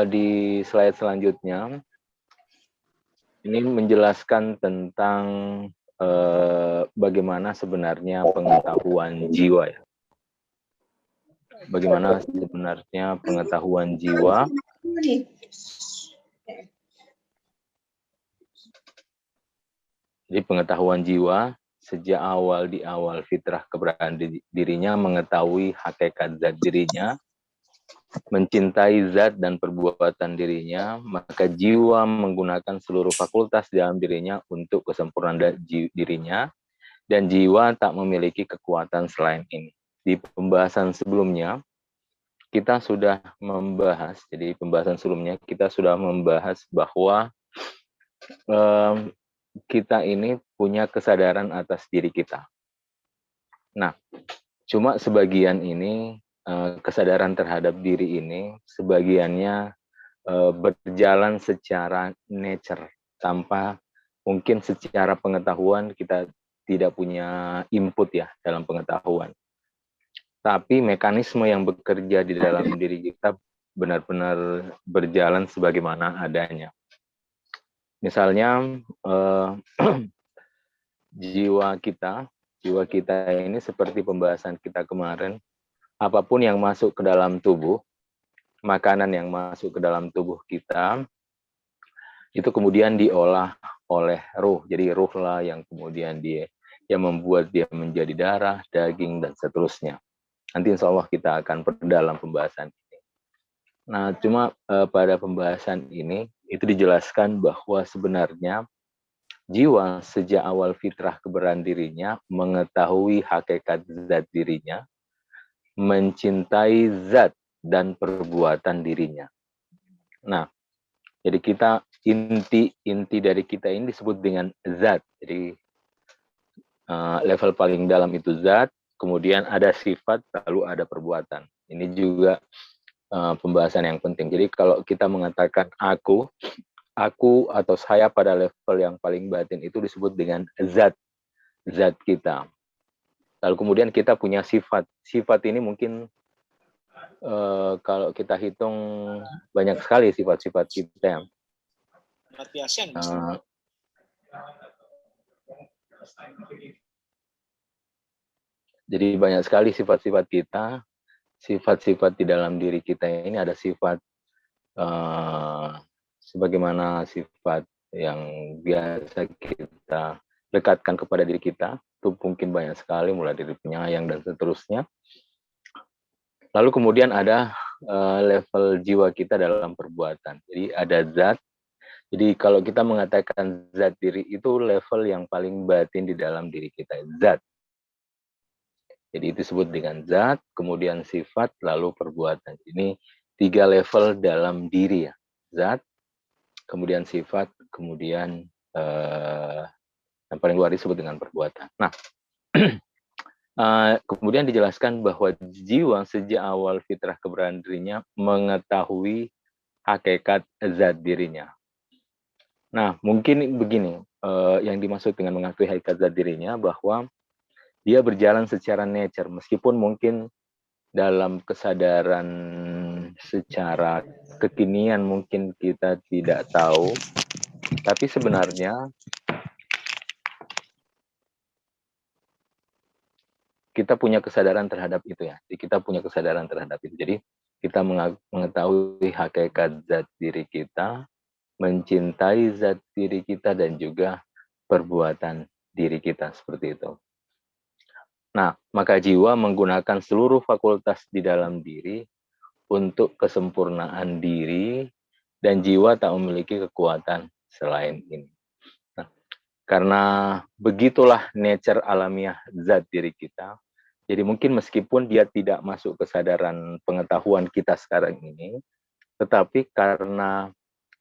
Di slide selanjutnya, ini menjelaskan tentang bagaimana sebenarnya pengetahuan jiwa ya. Bagaimana sebenarnya pengetahuan jiwa. Jadi pengetahuan jiwa sejak di awal fitrah keberadaan dirinya mengetahui hakikat zat dirinya, mencintai zat dan perbuatan dirinya, maka jiwa menggunakan seluruh fakultas dalam dirinya untuk kesempurnaan dirinya, dan jiwa tak memiliki kekuatan selain ini. Di pembahasan sebelumnya, kita sudah membahas, jadi pembahasan sebelumnya kita sudah membahas bahwa kita ini punya kesadaran atas diri kita. Nah, cuma sebagian ini, kesadaran terhadap diri ini, sebagiannya berjalan secara nature, tanpa mungkin secara pengetahuan kita tidak punya input ya dalam pengetahuan. Tapi mekanisme yang bekerja di dalam diri kita benar-benar berjalan sebagaimana adanya. Misalnya jiwa kita ini seperti pembahasan kita kemarin, apapun yang masuk ke dalam tubuh, makanan yang masuk ke dalam tubuh kita, itu kemudian diolah oleh ruh. Jadi ruh lah yang kemudian yang membuat dia menjadi darah, daging, dan seterusnya. Nanti insya Allah kita akan perdalam pembahasan ini. Nah, cuma pada pembahasan ini, itu dijelaskan bahwa sebenarnya jiwa sejak awal fitrah keberadaan dirinya mengetahui hakikat zat dirinya, mencintai zat dan perbuatan dirinya. Nah, jadi inti dari kita ini disebut dengan zat. Jadi level paling dalam itu zat, kemudian ada sifat, lalu ada perbuatan. Ini juga pembahasan yang penting. Jadi kalau kita mengatakan aku atau saya pada level yang paling batin itu disebut dengan zat kita. Lalu kemudian kita punya sifat. Sifat ini mungkin kalau kita hitung banyak sekali sifat-sifat kita. Jadi banyak sekali sifat-sifat kita. Sifat-sifat di dalam diri kita ini ada sifat sebagaimana sifat yang biasa kita dekatkan kepada diri kita, itu mungkin banyak sekali, mulai dari penyayang dan seterusnya. Lalu kemudian ada level jiwa kita dalam perbuatan. Jadi ada zat. Jadi kalau kita mengatakan zat diri itu level yang paling batin di dalam diri kita, zat. Jadi itu disebut dengan zat, kemudian sifat, lalu perbuatan. Ini 3 level dalam diri ya. Zat, kemudian sifat, kemudian yang paling luar disebut dengan perbuatan. Nah, kemudian dijelaskan bahwa jiwa sejak awal fitrah keberadaan dirinya mengetahui hakikat zat dirinya. Nah, mungkin begini, yang dimaksud dengan mengetahui hakikat zat dirinya bahwa dia berjalan secara nature, meskipun mungkin dalam kesadaran secara kekinian mungkin kita tidak tahu, tapi sebenarnya kita punya kesadaran terhadap itu ya. Jadi kita punya kesadaran terhadap itu. Jadi kita mengetahui hakikat zat diri kita, mencintai zat diri kita, dan juga perbuatan diri kita, seperti itu. Nah, maka jiwa menggunakan seluruh fakultas di dalam diri untuk kesempurnaan diri, dan jiwa tak memiliki kekuatan selain ini. Nah, karena begitulah nature alamiah zat diri kita, jadi mungkin meskipun dia tidak masuk kesadaran pengetahuan kita sekarang ini, tetapi karena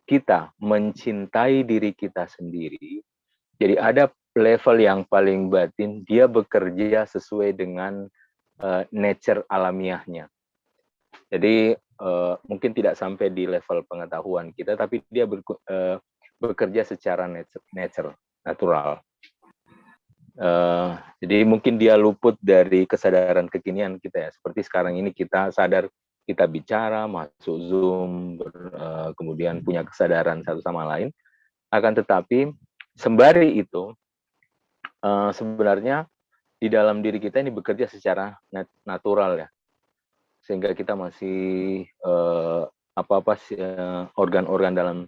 kita mencintai diri kita sendiri, jadi ada level yang paling batin, dia bekerja sesuai dengan nature alamiahnya. Jadi mungkin tidak sampai di level pengetahuan kita, tapi dia bekerja secara natural. Jadi mungkin dia luput dari kesadaran kekinian kita ya. Seperti sekarang ini kita sadar kita bicara, masuk Zoom, kemudian punya kesadaran satu sama lain. Akan tetapi sembari itu sebenarnya di dalam diri kita ini bekerja secara natural ya, sehingga kita masih organ-organ dalam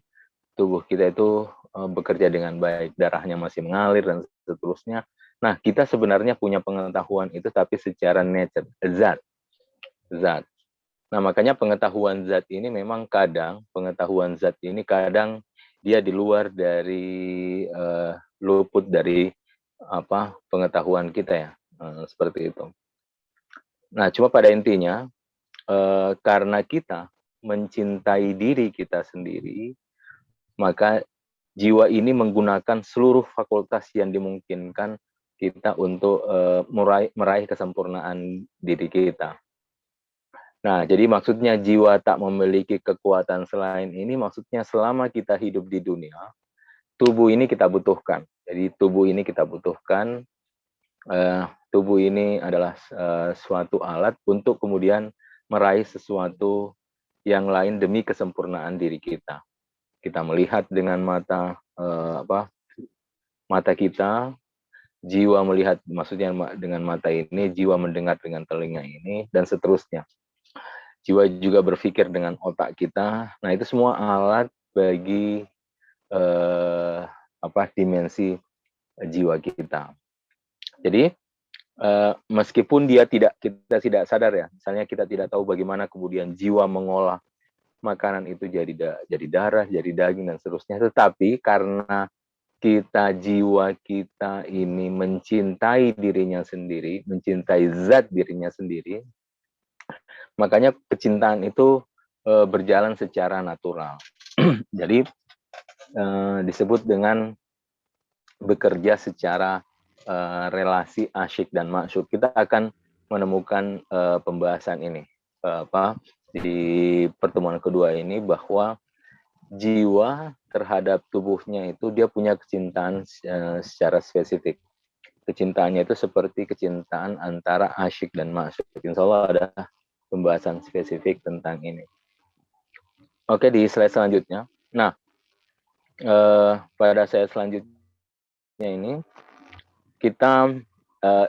tubuh kita itu bekerja dengan baik, darahnya masih mengalir dan seterusnya. Nah, kita sebenarnya punya pengetahuan itu tapi secara nature, zat. Nah, makanya pengetahuan zat ini memang kadang dia di luar dari luput dari pengetahuan kita ya, seperti itu. Nah, cuma pada intinya karena kita mencintai diri kita sendiri, maka jiwa ini menggunakan seluruh fakultas yang dimungkinkan kita untuk meraih kesempurnaan diri kita. Nah, jadi maksudnya jiwa tak memiliki kekuatan selain ini, maksudnya selama kita hidup di dunia, tubuh ini kita butuhkan. Jadi tubuh ini kita butuhkan. Tubuh ini adalah suatu alat untuk kemudian meraih sesuatu yang lain demi kesempurnaan diri kita. Kita melihat dengan mata kita, jiwa melihat, maksudnya dengan mata ini, jiwa mendengar dengan telinga ini, dan seterusnya. Jiwa juga berpikir dengan otak kita. Nah, itu semua alat bagi dimensi jiwa kita. Jadi meskipun kita tidak sadar ya, misalnya kita tidak tahu bagaimana kemudian jiwa mengolah makanan itu jadi darah, jadi daging dan seterusnya, tetapi karena jiwa kita ini mencintai dirinya sendiri, mencintai zat dirinya sendiri, makanya kecintaan itu berjalan secara natural. Jadi disebut dengan bekerja secara relasi asyik dan masyuk. Kita akan menemukan pembahasan ini di pertemuan kedua ini, bahwa jiwa terhadap tubuhnya itu dia punya kecintaan secara spesifik. Kecintaannya itu seperti kecintaan antara asyik dan masyuk. Insya Allah ada pembahasan spesifik tentang ini. Oke, di slide selanjutnya. Nah, pada slide selanjutnya ini kita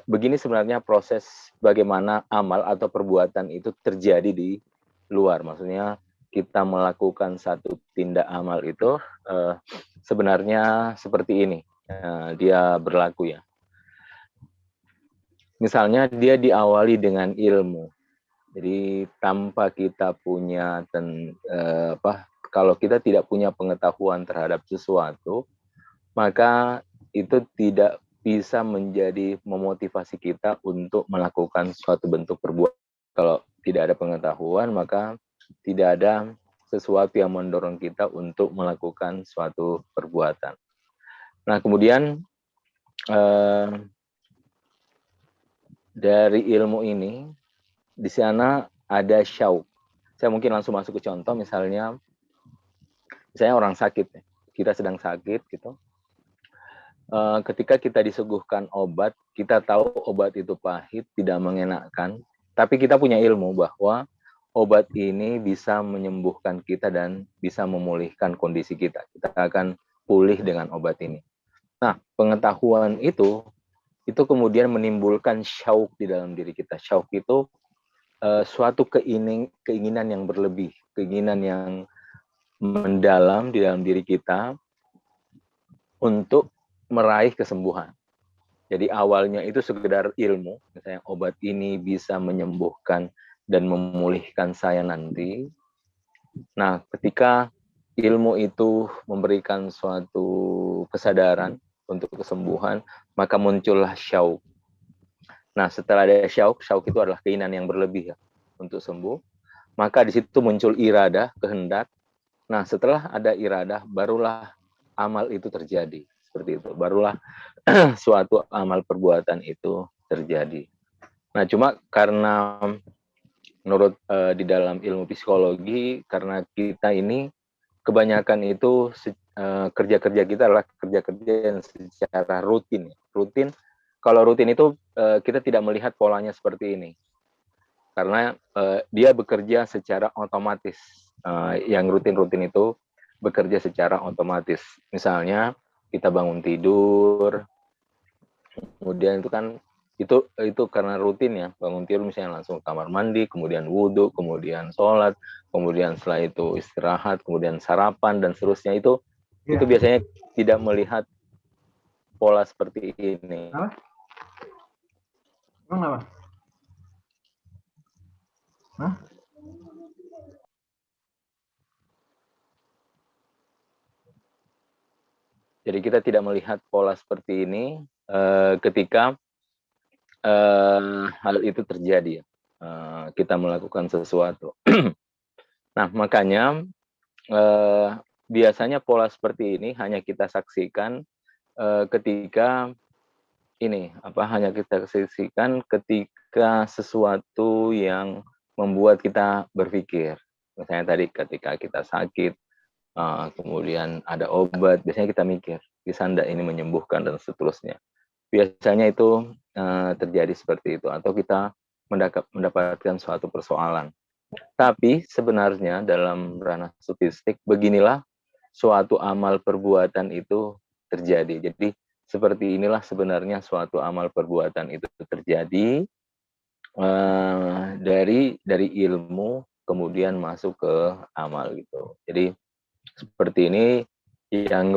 begini sebenarnya proses bagaimana amal atau perbuatan itu terjadi di luar. Maksudnya kita melakukan satu tindak amal itu sebenarnya seperti ini dia berlaku ya. Misalnya dia diawali dengan ilmu. Jadi tanpa kita punya kalau kita tidak punya pengetahuan terhadap sesuatu, maka itu tidak bisa menjadi memotivasi kita untuk melakukan suatu bentuk perbuatan. Kalau tidak ada pengetahuan, maka tidak ada sesuatu yang mendorong kita untuk melakukan suatu perbuatan. Nah, kemudian dari ilmu ini, di sana ada syauk. Saya mungkin langsung masuk ke contoh, misalnya orang sakit, kita sedang sakit gitu. Ketika kita disuguhkan obat, kita tahu obat itu pahit, tidak mengenakan, tapi kita punya ilmu bahwa obat ini bisa menyembuhkan kita dan bisa memulihkan kondisi kita. Kita akan pulih dengan obat ini. Nah, pengetahuan itu kemudian menimbulkan syauk di dalam diri kita. Syauk itu suatu keinginan yang berlebih, keinginan yang mendalam di dalam diri kita untuk meraih kesembuhan. Jadi awalnya itu sekedar ilmu, misalnya obat ini bisa menyembuhkan dan memulihkan saya nanti. Nah, ketika ilmu itu memberikan suatu kesadaran untuk kesembuhan, maka muncullah syauk. Nah, setelah ada syauk itu adalah keinginan yang berlebih ya, untuk sembuh. Maka di situ muncul iradah, kehendak. Nah, setelah ada iradah, barulah amal itu terjadi. Seperti itu. Barulah suatu amal perbuatan itu terjadi. Nah, cuma karena menurut di dalam ilmu psikologi, karena kita ini kebanyakan itu kerja-kerja kita adalah kerja-kerja yang secara rutin. Rutin, kalau rutin itu kita tidak melihat polanya seperti ini. karena dia bekerja secara otomatis. Yang rutin-rutin itu bekerja secara otomatis. Misalnya kita bangun tidur, kemudian itu kan itu karena rutin ya, bangun tidur misalnya langsung ke kamar mandi, kemudian wudhu, kemudian sholat, kemudian setelah itu istirahat, kemudian sarapan dan seterusnya. Itu biasanya tidak melihat pola seperti ini. Apa? Emang apa? Hah? Jadi kita tidak melihat pola seperti ini ketika hal itu terjadi. Kita melakukan sesuatu. Nah, makanya biasanya pola seperti ini hanya kita saksikan ketika hanya kita saksikan ketika sesuatu yang membuat kita berpikir. Misalnya tadi ketika kita sakit, kemudian ada obat, biasanya kita mikir, bisa ndak ini menyembuhkan dan seterusnya. Biasanya itu terjadi seperti itu, atau kita mendapatkan suatu persoalan. Tapi sebenarnya dalam ranah sofistik, beginilah suatu amal perbuatan itu terjadi. Jadi seperti inilah sebenarnya suatu amal perbuatan itu terjadi dari ilmu kemudian masuk ke amal gitu. Jadi seperti ini, yang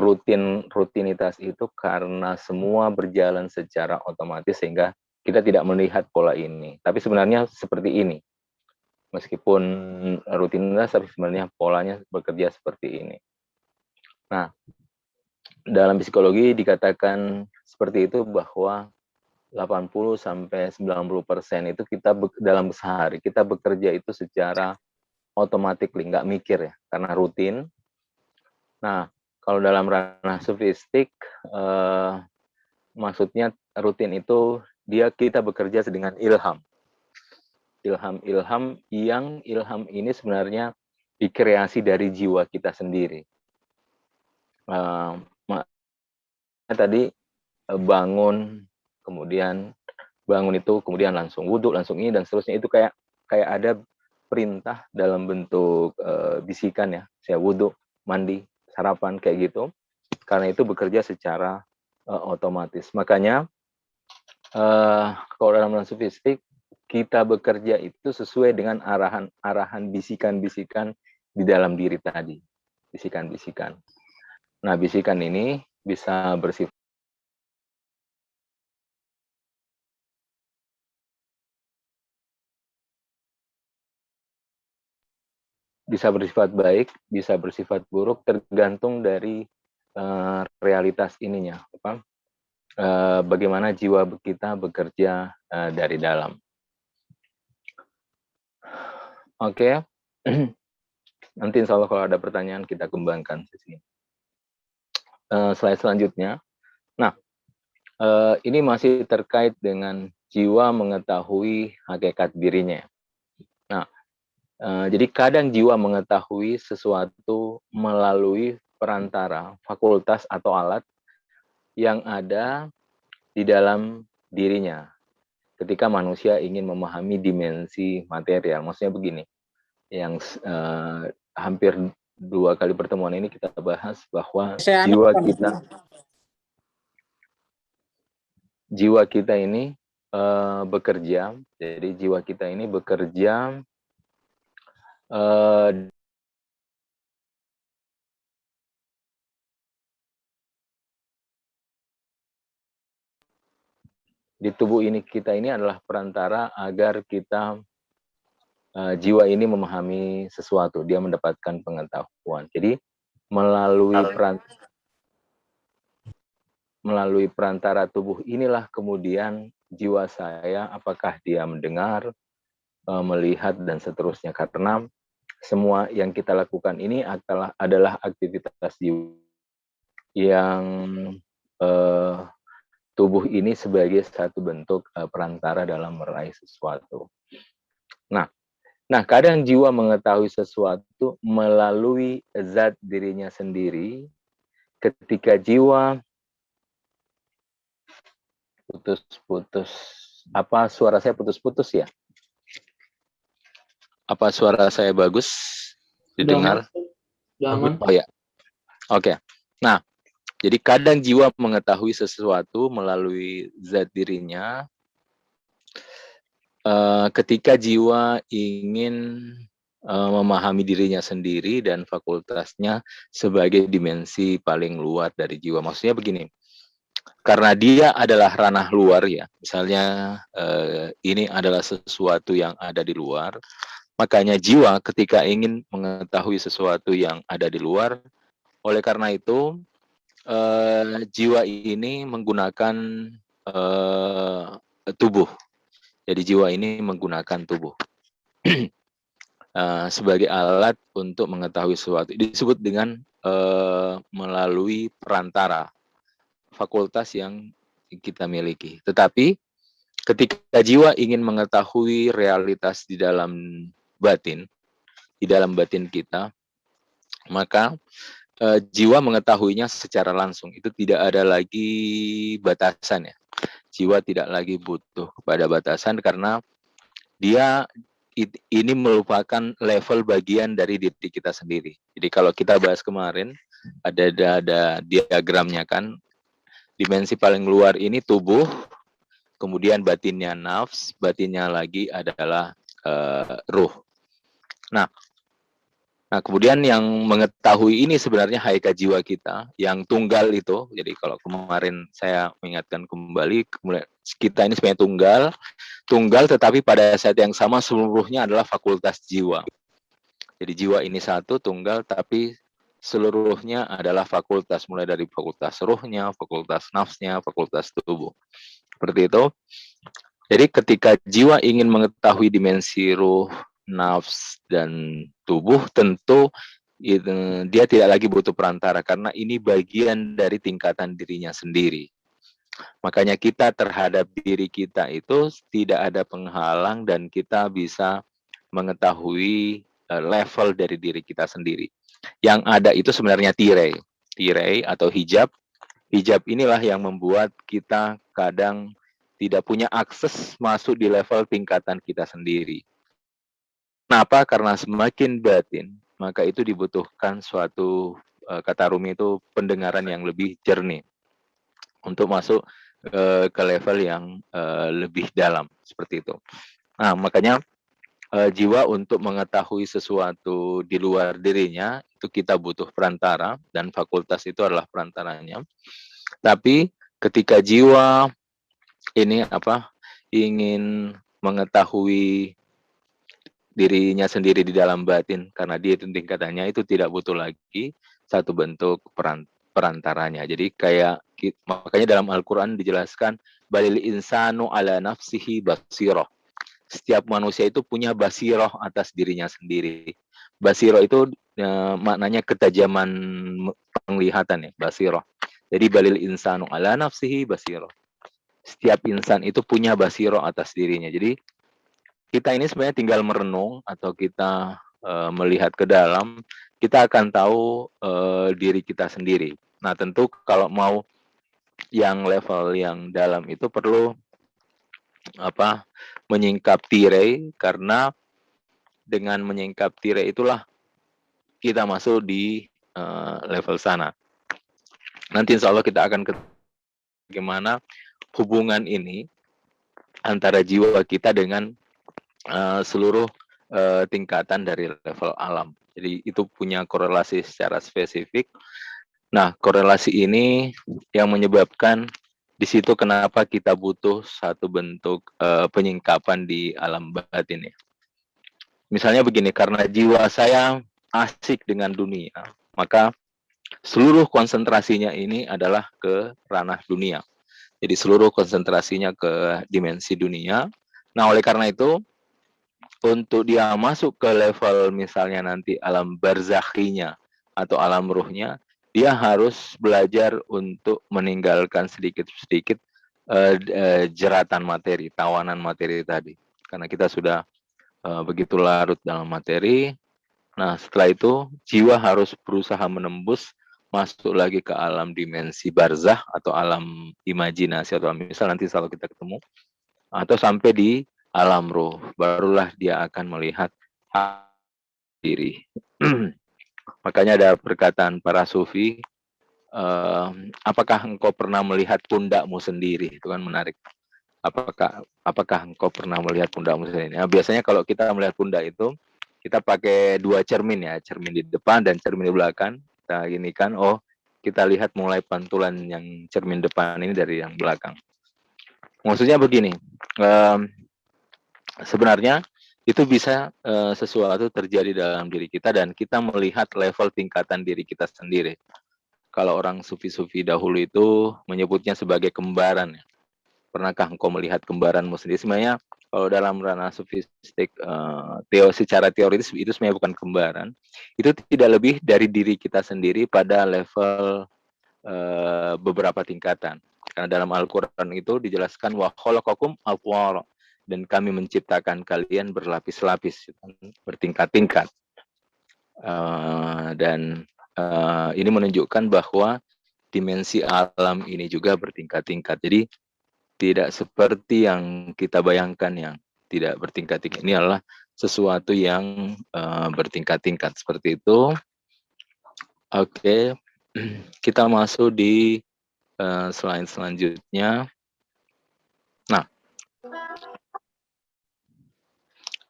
rutinitas itu karena semua berjalan secara otomatis sehingga kita tidak melihat pola ini. Tapi sebenarnya seperti ini. Meskipun rutinitas, tapi sebenarnya polanya bekerja seperti ini. Nah, dalam psikologi dikatakan seperti itu bahwa 80-90% itu kita dalam sehari kita bekerja itu secara otomatis, nggak mikir ya, karena rutin. Nah, kalau dalam ranah sofistik, maksudnya rutin itu kita bekerja dengan ilham. Ilham yang ilham ini sebenarnya dikreasi dari jiwa kita sendiri. Tadi bangun, kemudian kemudian langsung wudhu, langsung ini dan seterusnya, itu kayak ada perintah dalam bentuk bisikan ya. Saya wudhu, mandi, sarapan kayak gitu. Karena itu bekerja secara otomatis. Makanya kalau dalam sofistik, kita bekerja itu sesuai dengan arahan bisikan-bisikan di dalam diri tadi. Bisikan-bisikan. Nah, bisikan ini bisa bersifat baik, bisa bersifat buruk, tergantung dari realitas ininya. Bagaimana jiwa kita bekerja dari dalam. Oke. Nanti insya Allah kalau ada pertanyaan kita kembangkan sesi. Slide selanjutnya. Nah, ini masih terkait dengan jiwa mengetahui hakikat dirinya. Nah, jadi kadang jiwa mengetahui sesuatu melalui perantara fakultas atau alat yang ada di dalam dirinya. Ketika manusia ingin memahami dimensi material, maksudnya begini, yang hampir 2 kali pertemuan ini kita bahas bahwa jiwa kita ini bekerja. Jadi jiwa kita ini bekerja di tubuh ini kita ini adalah perantara agar kita jiwa ini memahami sesuatu, dia mendapatkan pengetahuan. Jadi melalui perantara tubuh inilah kemudian jiwa saya, apakah dia mendengar, melihat dan seterusnya. Karena semua yang kita lakukan ini adalah aktivitas jiwa yang tubuh ini sebagai satu bentuk perantara dalam meraih sesuatu. Nah, kadang jiwa mengetahui sesuatu melalui zat dirinya sendiri. Ketika jiwa putus-putus, suara saya putus-putus ya? Apa suara saya bagus? Didengar? Jangan. Oh ya, oke. Nah, jadi kadang jiwa mengetahui sesuatu melalui zat dirinya. Ketika jiwa ingin memahami dirinya sendiri dan fakultasnya sebagai dimensi paling luar dari jiwa. Maksudnya begini, karena dia adalah ranah luar ya, misalnya ini adalah sesuatu yang ada di luar, makanya jiwa ketika ingin mengetahui sesuatu yang ada di luar, oleh karena itu jiwa ini menggunakan tubuh. Jadi jiwa ini menggunakan tubuh sebagai alat untuk mengetahui sesuatu. Disebut dengan melalui perantara fakultas yang kita miliki. Tetapi ketika jiwa ingin mengetahui realitas di dalam batin kita, maka jiwa mengetahuinya secara langsung. Itu tidak ada lagi batasan ya. Jiwa tidak lagi butuh kepada batasan karena dia ini merupakan level bagian dari diri kita sendiri. Jadi kalau kita bahas kemarin ada diagramnya kan, dimensi paling luar ini tubuh, kemudian batinnya nafs, batinnya lagi adalah ruh. Nah, kemudian yang mengetahui ini sebenarnya hakikat jiwa kita yang tunggal itu. Jadi kalau kemarin saya mengingatkan kembali, kita ini sebenarnya tunggal tetapi pada saat yang sama seluruhnya adalah fakultas jiwa. Jadi jiwa ini satu tunggal tapi seluruhnya adalah fakultas, mulai dari fakultas ruhnya, fakultas nafsnya, fakultas tubuh. Seperti itu. Jadi ketika jiwa ingin mengetahui dimensi ruh, nafs, dan tubuh, tentu dia tidak lagi butuh perantara karena ini bagian dari tingkatan dirinya sendiri. Makanya kita terhadap diri kita itu tidak ada penghalang dan kita bisa mengetahui level dari diri kita sendiri. Yang ada itu sebenarnya tirai atau hijab. Hijab inilah yang membuat kita kadang tidak punya akses masuk di level tingkatan kita sendiri. Kenapa? Karena semakin batin, maka itu dibutuhkan suatu, kata Rumi itu pendengaran yang lebih jernih untuk masuk ke level yang lebih dalam, seperti itu. Nah, makanya jiwa untuk mengetahui sesuatu di luar dirinya, itu kita butuh perantara, dan fakultas itu adalah perantaranya. Tapi ketika jiwa ini ingin mengetahui dirinya sendiri di dalam batin karena dia tingkatannya itu tidak butuh lagi satu bentuk perantaranya. Jadi kayak makanya dalam Al-Qur'an dijelaskan balil insanu ala nafsihi basiroh. Setiap manusia itu punya basiroh atas dirinya sendiri. Basiroh itu maknanya ketajaman penglihatan ya, basiroh. Jadi balil insanu ala nafsihi basiroh. Setiap insan itu punya basiroh atas dirinya. Jadi kita ini sebenarnya tinggal merenung atau kita melihat ke dalam, kita akan tahu diri kita sendiri. Nah, tentu kalau mau yang level yang dalam itu perlu menyingkap tirai, karena dengan menyingkap tirai itulah kita masuk di level sana. Nanti insya Allah kita akan bagaimana hubungan ini antara jiwa kita dengan seluruh tingkatan dari level alam. Jadi itu punya korelasi secara spesifik. Nah, korelasi ini yang menyebabkan di situ kenapa kita butuh satu bentuk penyingkapan di alam batin ya. Misalnya begini, karena jiwa saya asik dengan dunia, maka seluruh konsentrasinya ini adalah ke ranah dunia. Jadi seluruh konsentrasinya ke dimensi dunia. Nah, oleh karena itu untuk dia masuk ke level misalnya nanti alam barzakhinya atau alam ruhnya, dia harus belajar untuk meninggalkan sedikit-sedikit jeratan materi, tawanan materi tadi. Karena kita sudah begitu larut dalam materi. Nah, setelah itu jiwa harus berusaha menembus masuk lagi ke alam dimensi barzakh atau alam imajinasi, atau misal nanti kalau kita ketemu, atau sampai di alam roh, barulah dia akan melihat diri. Makanya ada perkataan para sufi, apakah engkau pernah melihat pundakmu sendiri? Itu kan menarik. Apakah engkau pernah melihat pundakmu sendiri? Nah, biasanya kalau kita melihat pundak itu, kita pakai dua cermin ya, cermin di depan dan cermin di belakang. Kita gini kan, oh kita lihat mulai pantulan yang cermin depan ini dari yang belakang. Maksudnya begini, sebenarnya itu bisa sesuatu terjadi dalam diri kita dan kita melihat level tingkatan diri kita sendiri. Kalau orang sufi-sufi dahulu itu menyebutnya sebagai kembaran. Pernahkah engkau melihat kembaranmu sendiri? Sebenarnya kalau dalam ranah sufistik, secara teoritis itu sebenarnya bukan kembaran. Itu tidak lebih dari diri kita sendiri pada level beberapa tingkatan. Karena dalam Al-Quran itu dijelaskan wa khalaqakum atwara, dan kami menciptakan kalian berlapis-lapis, bertingkat-tingkat. Dan ini menunjukkan bahwa dimensi alam ini juga bertingkat-tingkat. Jadi tidak seperti yang kita bayangkan yang tidak bertingkat-tingkat. Ini adalah sesuatu yang bertingkat-tingkat seperti itu. Oke, kita masuk di slide selanjutnya. Nah,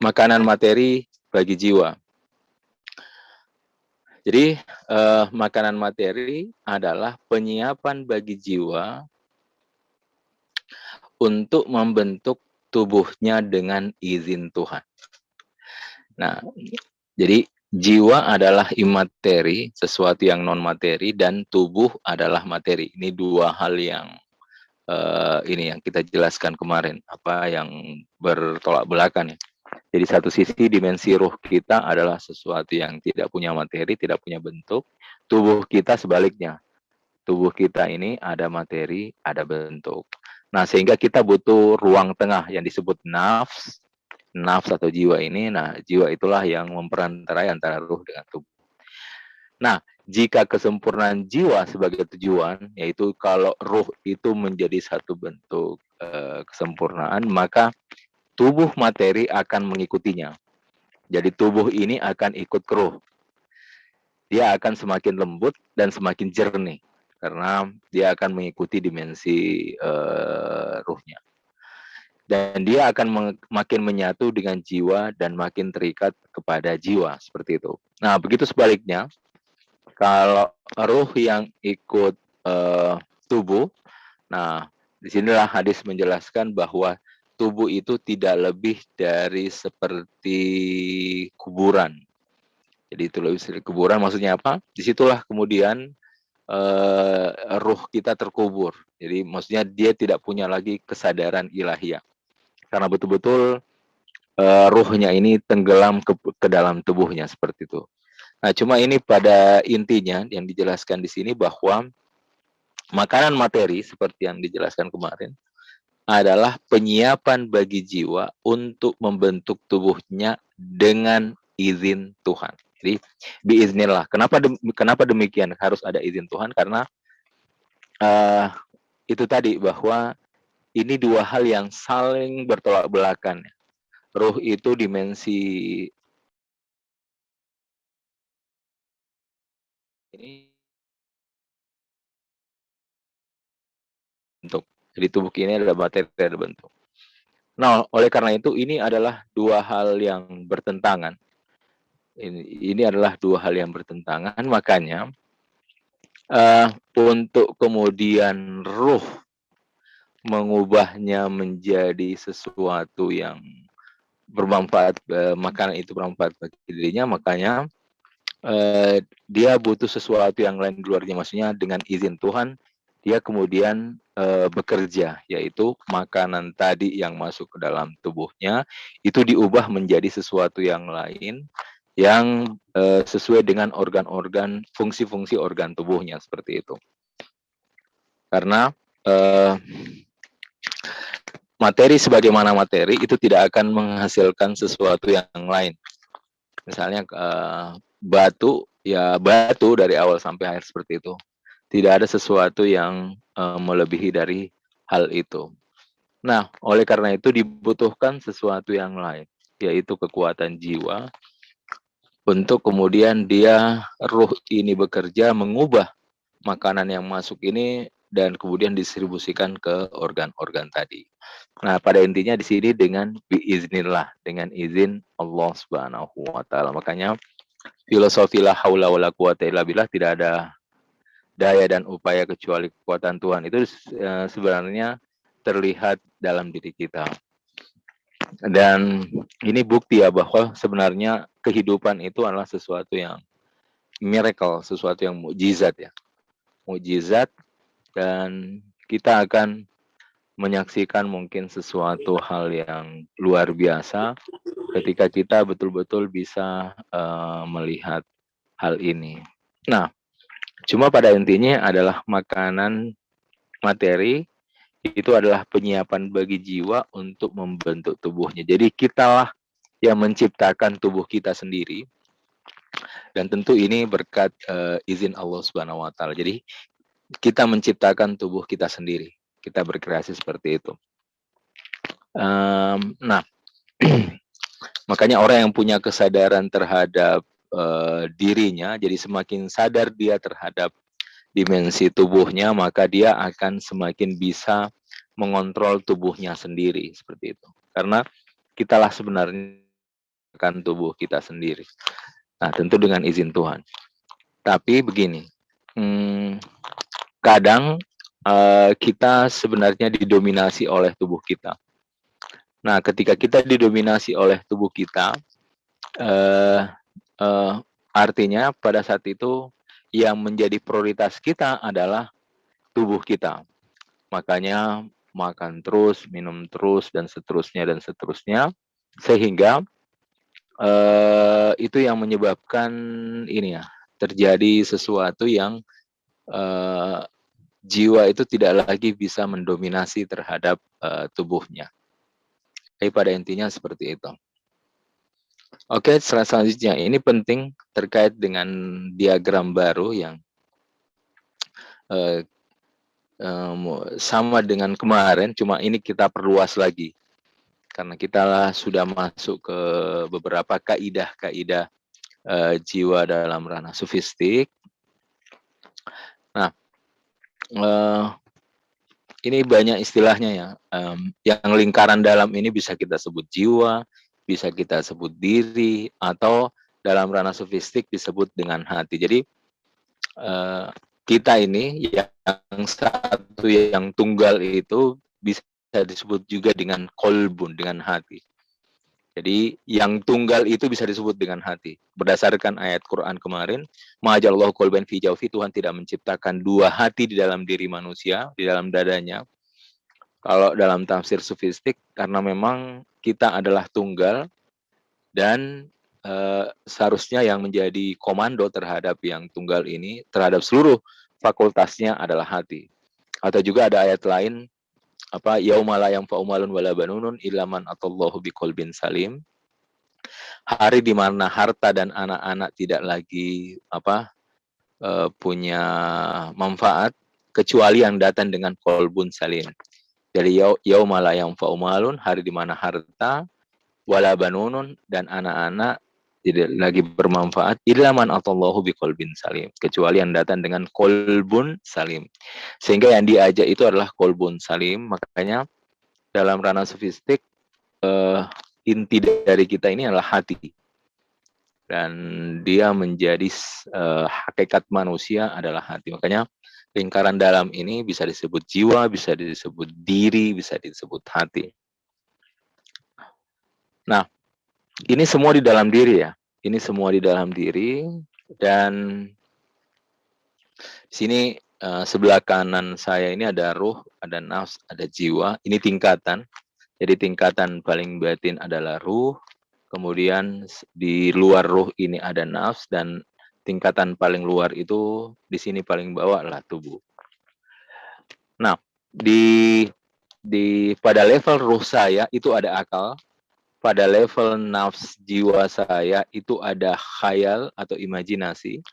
makanan materi bagi jiwa. Jadi makanan materi adalah penyiapan bagi jiwa untuk membentuk tubuhnya dengan izin Tuhan. Nah, jadi jiwa adalah imateri, sesuatu yang non materi, dan tubuh adalah materi. Ini dua hal yang ini yang kita jelaskan kemarin, apa yang bertolak belakang ya. Jadi satu sisi dimensi ruh kita adalah sesuatu yang tidak punya materi, tidak punya bentuk. Tubuh kita sebaliknya. Tubuh kita ini ada materi, ada bentuk. Nah, sehingga kita butuh ruang tengah yang disebut nafs atau jiwa ini. Nah, jiwa itulah yang memperantarai antara ruh dengan tubuh. Nah, jika kesempurnaan jiwa sebagai tujuan, yaitu kalau ruh itu menjadi satu bentuk kesempurnaan, maka tubuh materi akan mengikutinya. Jadi tubuh ini akan ikut ke ruh. Dia akan semakin lembut dan semakin jernih karena dia akan mengikuti dimensi ruhnya. Dan dia akan makin menyatu dengan jiwa dan makin terikat kepada jiwa, seperti itu. Nah, begitu sebaliknya, kalau ruh yang ikut tubuh, nah disinilah hadis menjelaskan bahwa tubuh itu tidak lebih dari seperti kuburan. Jadi itu lebih dari kuburan, maksudnya apa? Disitulah kemudian ruh kita terkubur. Jadi maksudnya dia tidak punya lagi kesadaran ilahiyah. Karena betul-betul ruhnya ini tenggelam ke dalam tubuhnya, seperti itu. Nah, cuma ini pada intinya yang dijelaskan di sini bahwa makanan materi seperti yang dijelaskan kemarin adalah penyiapan bagi jiwa untuk membentuk tubuhnya dengan izin Tuhan. Jadi biiznillah. Kenapa demikian harus ada izin Tuhan? Karena itu tadi bahwa ini dua hal yang saling bertolak belakang. Ruh itu dimensi ini bentuk. Jadi tubuh ini adalah materi, ada bentuk. Nah, oleh karena itu ini adalah dua hal yang bertentangan. Ini adalah dua hal yang bertentangan. Makanya untuk kemudian ruh mengubahnya menjadi sesuatu yang bermanfaat, makanan itu bermanfaat bagi dirinya, makanya dia butuh sesuatu yang lain di luarnya. Maksudnya dengan izin Tuhan, dia kemudian bekerja, yaitu makanan tadi yang masuk ke dalam tubuhnya, itu diubah menjadi sesuatu yang lain, yang sesuai dengan organ-organ, fungsi-fungsi organ tubuhnya, seperti itu. Karena materi sebagaimana materi itu tidak akan menghasilkan sesuatu yang lain. Misalnya batu, ya batu dari awal sampai akhir, seperti itu. Tidak ada sesuatu yang melebihi dari hal itu. Nah, oleh karena itu dibutuhkan sesuatu yang lain, yaitu kekuatan jiwa untuk kemudian dia ruh ini bekerja mengubah makanan yang masuk ini dan kemudian distribusikan ke organ-organ tadi. Nah, pada intinya di sini dengan biiznillah, dengan izin Allah Subhanahu wa taala. Makanya filosofi la haula wala quwata illa billah, tidak ada daya dan upaya kecuali kekuatan Tuhan, itu sebenarnya terlihat dalam diri kita. Dan ini bukti ya bahwa sebenarnya kehidupan itu adalah sesuatu yang miracle, sesuatu yang mukjizat ya. Mukjizat, dan kita akan menyaksikan mungkin sesuatu hal yang luar biasa ketika kita betul-betul bisa melihat hal ini. Nah, cuma pada intinya adalah makanan materi itu adalah penyiapan bagi jiwa untuk membentuk tubuhnya. Jadi kitalah yang menciptakan tubuh kita sendiri, dan tentu ini berkat izin Allah Subhanahu wa taala. Jadi kita menciptakan tubuh kita sendiri. Kita berkreasi seperti itu. Nah, makanya orang yang punya kesadaran terhadap dirinya, jadi semakin sadar dia terhadap dimensi tubuhnya, maka dia akan semakin bisa mengontrol tubuhnya sendiri, seperti itu. Karena kitalah sebenarnya akan tubuh kita sendiri. Nah, tentu dengan izin Tuhan. Tapi begini, kadang kita sebenarnya didominasi oleh tubuh kita. Nah, ketika kita didominasi oleh tubuh kita, artinya pada saat itu yang menjadi prioritas kita adalah tubuh kita. Makanya makan terus, minum terus, dan seterusnya, sehingga itu yang menyebabkan ini ya, terjadi sesuatu yang jiwa itu tidak lagi bisa mendominasi terhadap tubuhnya. Tapi pada intinya seperti itu. Oke, selanjutnya ini penting terkait dengan diagram baru yang sama dengan kemarin, cuma ini kita perluas lagi karena kita sudah masuk ke beberapa kaidah-kaidah jiwa dalam ranah sufistik. Nah, ini banyak istilahnya ya. Yang lingkaran dalam ini bisa kita sebut jiwa, bisa kita sebut diri, atau dalam ranah sufistik disebut dengan hati. Jadi kita ini yang satu, yang tunggal itu bisa disebut juga dengan kolbun, dengan hati. Jadi yang tunggal itu bisa disebut dengan hati. Berdasarkan ayat Quran kemarin, ma'ajallahu qalban fi jawfi, Tuhan tidak menciptakan dua hati di dalam diri manusia, di dalam dadanya. Kalau dalam tafsir sufistik, karena memang kita adalah tunggal, dan seharusnya yang menjadi komando terhadap yang tunggal ini, terhadap seluruh fakultasnya adalah hati. Atau juga ada ayat lain, yauma la yanfa'u malun wala banunun illa man atallahu biqalbin salim. Hari di mana harta dan anak-anak tidak lagi punya manfaat kecuali yang datang dengan qalbun salim. Jadi yauma la yanfa'u malun, hari di mana harta wala banunun dan anak-anak tidak lagi bermanfaat illa man atallahu biqalbin salim, kecuali yang datang dengan qalbun salim. Sehingga yang diajak itu adalah qalbun salim. Makanya dalam ranah sufistik inti dari kita ini adalah hati, dan dia menjadi hakikat manusia adalah hati. Makanya lingkaran dalam ini bisa disebut jiwa, bisa disebut diri, bisa disebut hati. Nah, ini semua di dalam diri ya. Ini semua di dalam diri, dan di sini sebelah kanan saya ini ada ruh, ada nafs, ada jiwa. Ini tingkatan. Jadi tingkatan paling batin adalah ruh, kemudian di luar ruh ini ada nafs, dan tingkatan paling luar itu di sini paling bawah adalah tubuh. Nah, pada level ruh saya itu ada akal. Pada level nafs jiwa saya itu ada khayal atau imajinasi.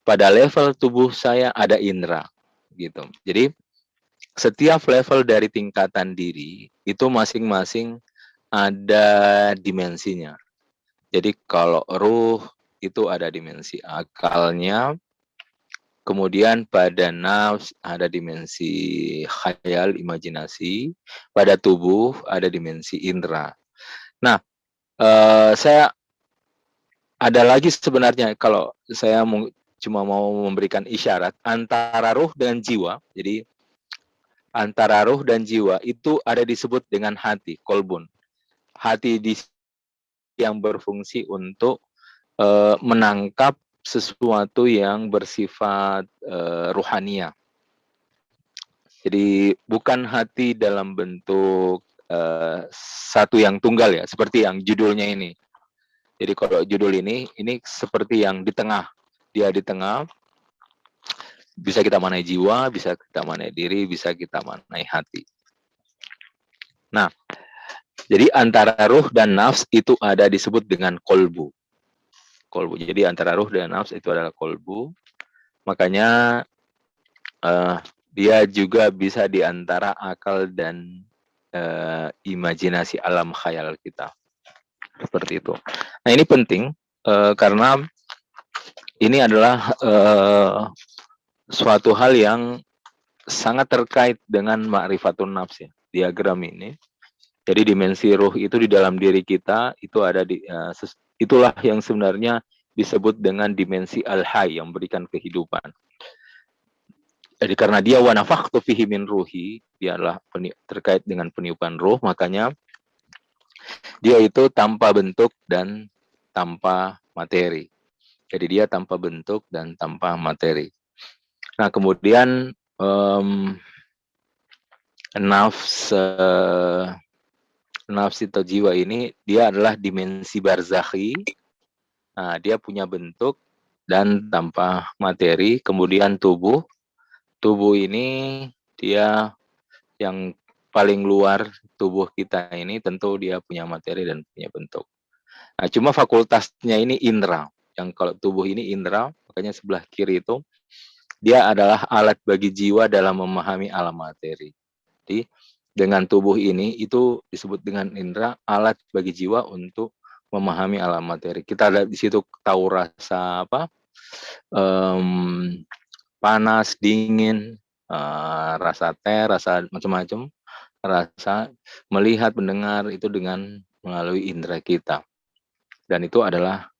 Pada level tubuh saya ada indera, gitu. Jadi setiap level dari tingkatan diri itu masing-masing ada dimensinya. Jadi kalau ruh itu ada dimensi akalnya. Kemudian pada nafs ada dimensi khayal, imajinasi. Pada tubuh ada dimensi indera. Nah, saya ada lagi sebenarnya kalau saya cuma mau memberikan isyarat antara ruh dan jiwa. Jadi antara ruh dan jiwa itu ada disebut dengan hati, kolbun. Hati yang berfungsi untuk menangkap sesuatu yang bersifat ruhania. Jadi bukan hati dalam bentuk satu yang tunggal ya, seperti yang judulnya ini. Jadi kalau judul ini seperti yang di tengah. Dia di tengah, bisa kita manai jiwa, bisa kita manai diri, bisa kita manai hati. Nah, jadi antara ruh dan nafs itu ada disebut dengan kolbu. Kolbu. Jadi antara ruh dan nafs itu adalah kolbu. Makanya dia juga bisa di antara akal dan imajinasi alam khayal kita. Seperti itu. Nah, ini penting karena ini adalah suatu hal yang sangat terkait dengan ma'rifatun nafs ya, diagram ini. Jadi dimensi ruh itu di dalam diri kita itu ada itulah yang sebenarnya disebut dengan dimensi al-hayy yang memberikan kehidupan. Jadi karena dia wa nafakhtu fihi min ruhi, dia adalah terkait dengan peniupan ruh, makanya dia itu tanpa bentuk dan tanpa materi. Jadi dia tanpa bentuk dan tanpa materi. Nah, kemudian nafs atau jiwa ini dia adalah dimensi barzakhi. Nah, dia punya bentuk dan tanpa materi. Kemudian tubuh ini dia yang paling luar tubuh kita ini tentu dia punya materi dan punya bentuk. Nah, cuma fakultasnya ini indera. Yang kalau tubuh ini indera, makanya sebelah kiri itu dia adalah alat bagi jiwa dalam memahami alam materi. Jadi dengan tubuh ini itu disebut dengan indera, alat bagi jiwa untuk memahami alam materi. Kita ada di situ tahu rasa apa, panas, dingin, rasa teh, rasa macam-macam, rasa melihat, mendengar itu dengan melalui indera kita. Dan itu adalah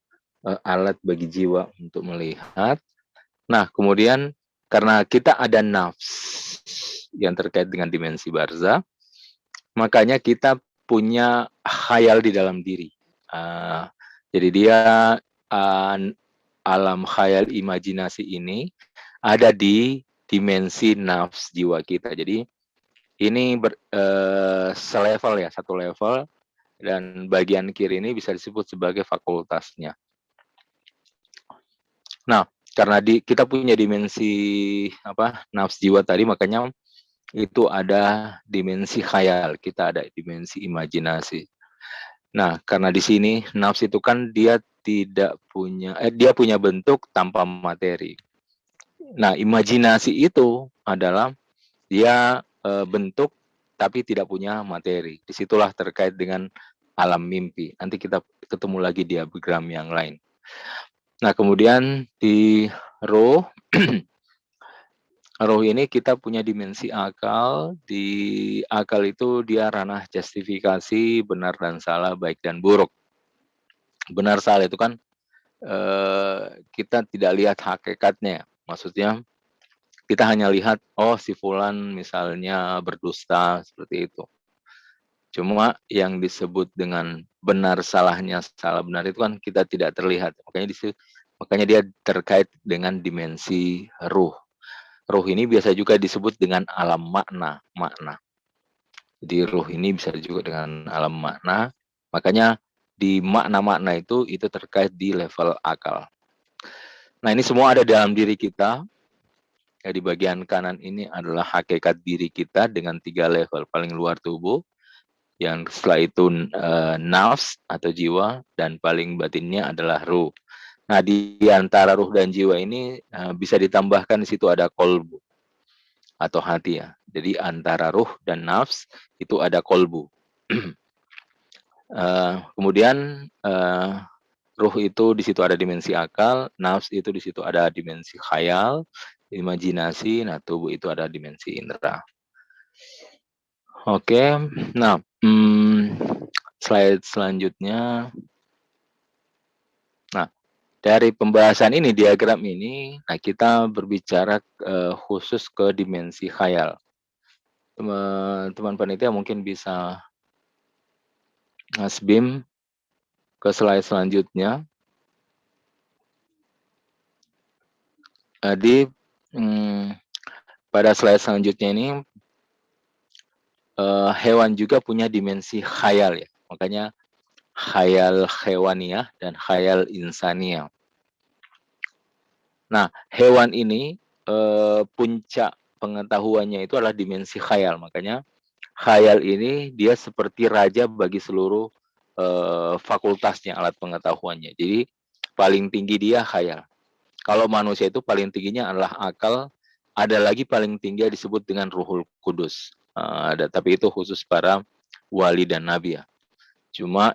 alat bagi jiwa untuk melihat. Nah, kemudian karena kita ada nafs yang terkait dengan dimensi barzah, makanya kita punya khayal di dalam diri. Jadi dia alam khayal imajinasi ini ada di dimensi nafs jiwa kita. Jadi ini selevel ya, satu level, dan bagian kiri ini bisa disebut sebagai fakultasnya. Nah, karena kita punya dimensi nafs jiwa tadi, makanya itu ada dimensi khayal, kita ada dimensi imajinasi. Nah, karena di sini nafs itu kan dia tidak punya, dia punya bentuk tanpa materi. Nah, imajinasi itu adalah dia bentuk tapi tidak punya materi. Disitulah terkait dengan alam mimpi. Nanti kita ketemu lagi diagram yang lain. Nah, kemudian di roh, roh ini kita punya dimensi akal. Di akal itu dia ranah justifikasi, benar dan salah, baik dan buruk. Benar salah itu kan kita tidak lihat hakikatnya. Maksudnya kita hanya lihat, oh si fulan misalnya berdusta, seperti itu. Cuma yang disebut dengan benar salahnya, salah benar itu kan kita tidak terlihat. Makanya dia terkait dengan dimensi ruh. Ruh ini biasa juga disebut dengan alam makna. Jadi ruh ini bisa juga dengan alam makna. Makanya di makna-makna itu terkait di level akal. Nah, ini semua ada dalam diri kita. Ya, di bagian kanan ini adalah hakikat diri kita dengan 3 level paling luar tubuh. Yang setelah itu nafs atau jiwa, dan paling batinnya adalah ruh. Nah, di antara ruh dan jiwa ini bisa ditambahkan di situ ada kolbu atau hati ya. Jadi antara ruh dan nafs itu ada kolbu. Kemudian Ruh itu di situ ada dimensi akal, nafs itu di situ ada dimensi khayal, imajinasi, nah tubuh itu ada dimensi indera. Oke, nah slide selanjutnya. Nah, dari pembahasan ini, diagram ini, nah kita berbicara khusus ke dimensi khayal. Teman-teman panitia mungkin bisa ngasbim ke slide selanjutnya. Jadi pada slide selanjutnya ini hewan juga punya dimensi khayal ya. Makanya khayal hewaniyah dan khayal insaniyah. Nah, hewan ini puncak pengetahuannya itu adalah dimensi khayal. Makanya khayal ini dia seperti raja bagi seluruh fakultasnya, alat pengetahuannya. Jadi paling tinggi dia khayal. Kalau manusia itu paling tingginya adalah akal, ada lagi paling tinggi disebut dengan Ruhul Kudus. Tapi itu khusus para wali dan nabi ya. Cuma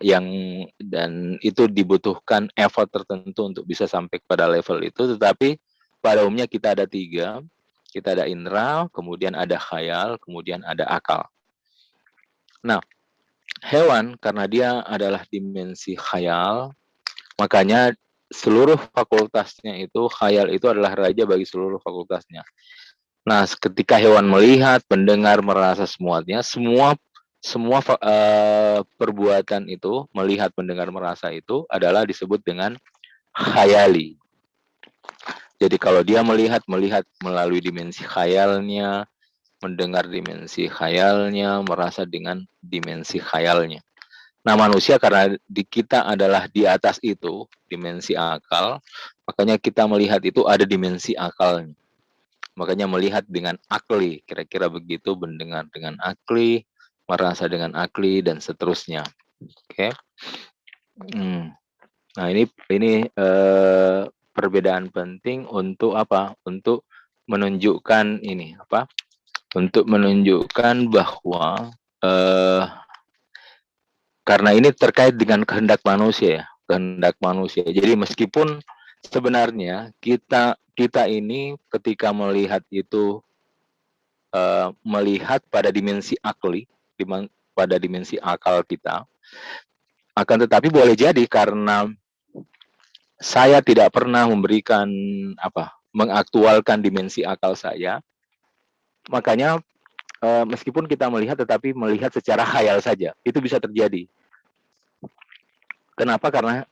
dan itu dibutuhkan effort tertentu untuk bisa sampai pada level itu, tetapi pada umumnya kita ada 3. Kita ada indera, kemudian ada khayal, kemudian ada akal. Nah, hewan karena dia adalah dimensi khayal, makanya seluruh fakultasnya itu, khayal itu adalah raja bagi seluruh fakultasnya. Nah, ketika hewan melihat, mendengar, merasa semuanya, semua perbuatan itu, melihat, mendengar, merasa itu adalah disebut dengan khayali. Jadi kalau dia melihat melalui dimensi khayalnya, mendengar dimensi khayalnya, merasa dengan dimensi khayalnya. Nah, manusia karena kita adalah di atas itu, dimensi akal, makanya kita melihat itu ada dimensi akalnya. Makanya melihat dengan akli, kira-kira begitu, mendengar dengan akli, merasa dengan akli, dan seterusnya. Oke. Nah, ini perbedaan penting untuk apa? Untuk menunjukkan ini apa? Untuk menunjukkan bahwa karena ini terkait dengan kehendak manusia ya, kehendak manusia. Jadi meskipun sebenarnya kita ini ketika melihat itu melihat pada dimensi akli, pada dimensi akal kita, akan tetapi boleh jadi karena saya tidak pernah memberikan mengaktualkan dimensi akal saya, makanya meskipun kita melihat tetapi melihat secara khayal saja, itu bisa terjadi. Kenapa? Karena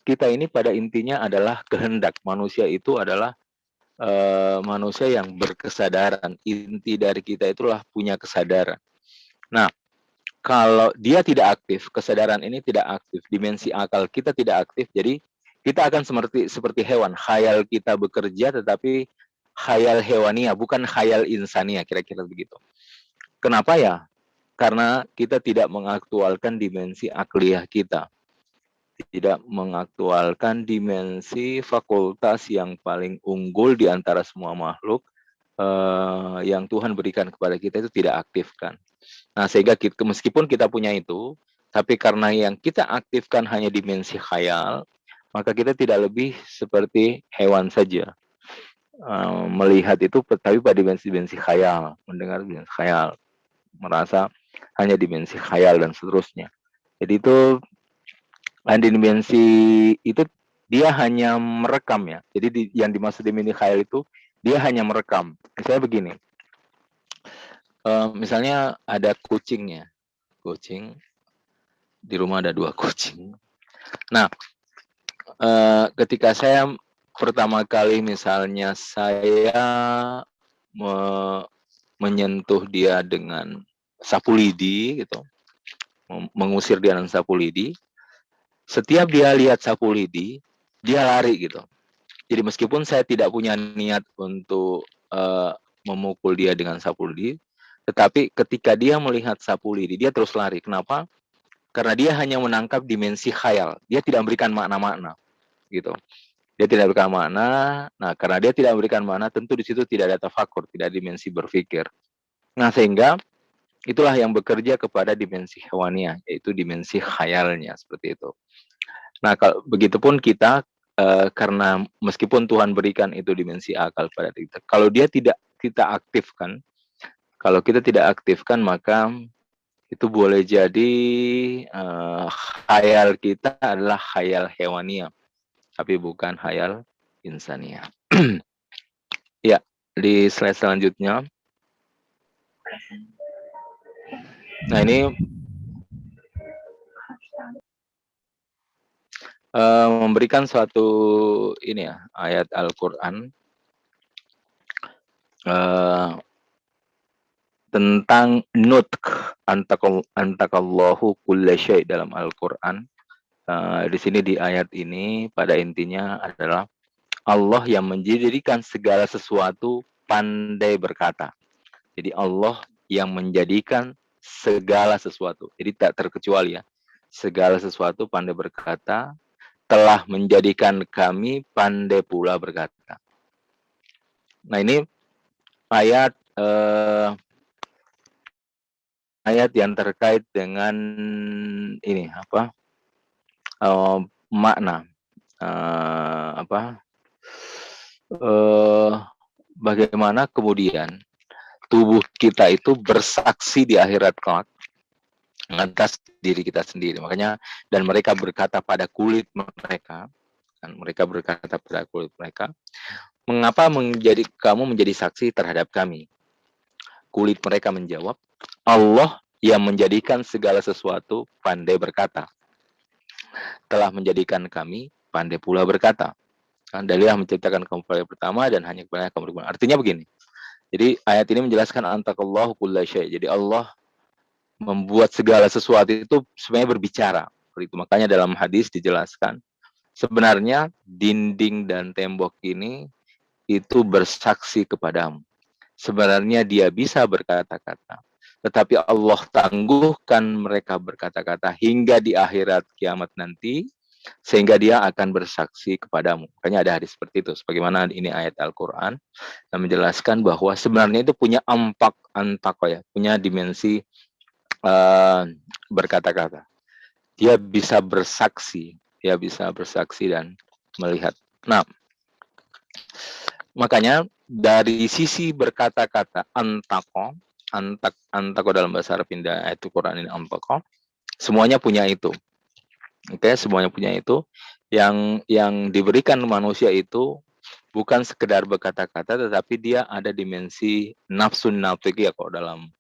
kita ini pada intinya adalah kehendak. Manusia itu adalah manusia yang berkesadaran. Inti dari kita itulah punya kesadaran. Nah, kalau dia tidak aktif, kesadaran ini tidak aktif, dimensi akal kita tidak aktif, jadi kita akan seperti hewan. Khayal kita bekerja, tetapi khayal hewania, bukan khayal insania, kira-kira begitu. Kenapa ya? Karena kita tidak mengaktualkan dimensi akliyah kita. Tidak mengaktualkan dimensi fakultas yang paling unggul di antara semua makhluk yang Tuhan berikan kepada kita itu tidak aktifkan. Nah, sehingga meskipun kita punya itu, tapi karena yang kita aktifkan hanya dimensi khayal, maka kita tidak lebih seperti hewan saja. Melihat itu tapi pada dimensi khayal, mendengar dimensi khayal, merasa hanya dimensi khayal dan seterusnya. Jadi itu dimensi itu dia hanya merekam ya. Jadi yang dimaksud dimensi khayal itu dia hanya merekam. Misalnya begini, misalnya ada kucing di rumah ada 2 kucing. Nah, ketika saya pertama kali misalnya saya menyentuh dia dengan sapu lidi gitu, mengusir dia dengan sapu lidi, setiap dia lihat sapu lidi, dia lari gitu. Jadi meskipun saya tidak punya niat untuk memukul dia dengan sapu lidi, tetapi ketika dia melihat sapu lidi, dia terus lari. Kenapa? Karena dia hanya menangkap dimensi khayal. Dia tidak memberikan makna-makna, gitu. Dia tidak memberikan makna. Nah, karena dia tidak memberikan makna, tentu di situ tidak ada tafakur, tidak ada dimensi berpikir. Nah, sehingga itulah yang bekerja kepada dimensi hewaniyah, yaitu dimensi khayalnya, seperti itu. Nah, kalau begitupun kita, karena meskipun Tuhan berikan itu dimensi akal pada kita, kalau dia tidak kita aktifkan, kalau kita tidak aktifkan, maka itu boleh jadi khayal kita adalah khayal hewania, tapi bukan khayal insania. Ya, di slide selanjutnya. Nah, ini memberikan suatu ini ya, ayat Al-Qur'an tentang nutq, antakallahu kulla syai' dalam Al-Qur'an. Di sini di ayat ini pada intinya adalah Allah yang menjadikan segala sesuatu pandai berkata. Jadi Allah yang menjadikan segala sesuatu. Jadi tak terkecuali ya. Segala sesuatu pandai berkata, telah menjadikan kami pandai pula berkata. Nah, ini ayat ayat yang terkait dengan ini apa? Makna bagaimana kemudian tubuh kita itu bersaksi di akhirat kelak atas diri kita sendiri. Makanya dan mereka berkata pada kulit mereka, dan mereka berkata pada kulit mereka, mengapa kamu menjadi saksi terhadap kami? Kulit mereka menjawab, Allah yang menjadikan segala sesuatu pandai berkata, telah menjadikan kami pandai pula berkata. Dalil yang menciptakan kamu pada pertama dan hanya kepada kamu beriman. Artinya begini. Jadi ayat ini menjelaskan antakallahu kulla syai'. Jadi Allah membuat segala sesuatu itu sebenarnya berbicara. Itu makanya dalam hadis dijelaskan sebenarnya dinding dan tembok ini itu bersaksi kepadamu. Sebenarnya dia bisa berkata-kata, tetapi Allah tangguhkan mereka berkata-kata hingga di akhirat kiamat nanti, sehingga dia akan bersaksi kepadamu. Makanya ada hadis seperti itu. Sebagaimana ini ayat Al-Quran yang menjelaskan bahwa sebenarnya itu punya punya dimensi berkata-kata. Dia bisa bersaksi dan melihat. Nah, makanya dari sisi berkata-kata antako dalam bahasa Arab indah ayat Quran ini antako, semuanya punya itu. Oke, semuanya punya itu. Yang diberikan manusia itu bukan sekedar berkata-kata, tetapi dia ada dimensi nafsun natikiyah. Kalau dalam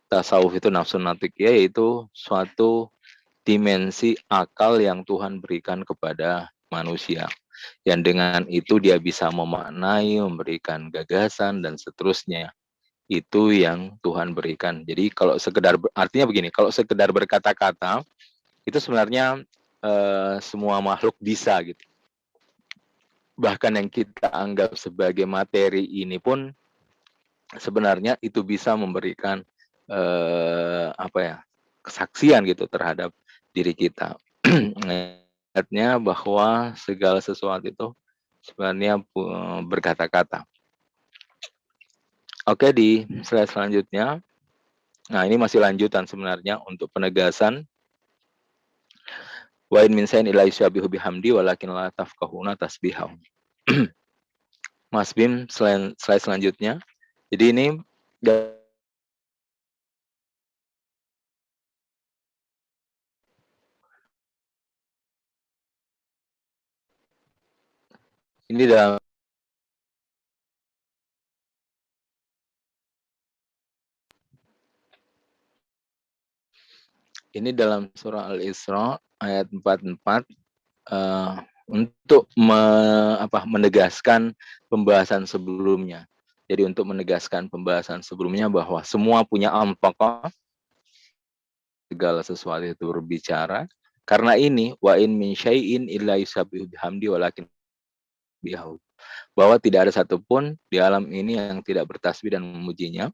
tasawuf itu nafsun natikiyah, yaitu suatu dimensi akal yang Tuhan berikan kepada manusia. Yang dengan itu dia bisa memaknai, memberikan gagasan, dan seterusnya. Itu yang Tuhan berikan. Jadi kalau sekedar, artinya begini, kalau sekedar berkata-kata, itu sebenarnya semua makhluk bisa gitu. Bahkan yang kita anggap sebagai materi ini pun sebenarnya itu bisa memberikan kesaksian gitu terhadap diri kita. Artinya bahwa segala sesuatu itu sebenarnya berkata-kata. Oke, di slide selanjutnya. Nah, ini masih lanjutan sebenarnya untuk penegasan wa in min shay'in illa yusabbihu bihamdi walakin la tafqahuna tasbihahum. Mas Bim, slide selanjutnya. Jadi ini dalam dalam surah Al-Isra ayat 44 untuk menegaskan pembahasan sebelumnya. Jadi untuk menegaskan pembahasan sebelumnya bahwa semua punya antaqah, segala sesuatu itu berbicara. Karena ini wa in min syai'in illa yusabbihu bihamdi walakin bihaud. Bahwa tidak ada satupun di alam ini yang tidak bertasbih dan memujinya.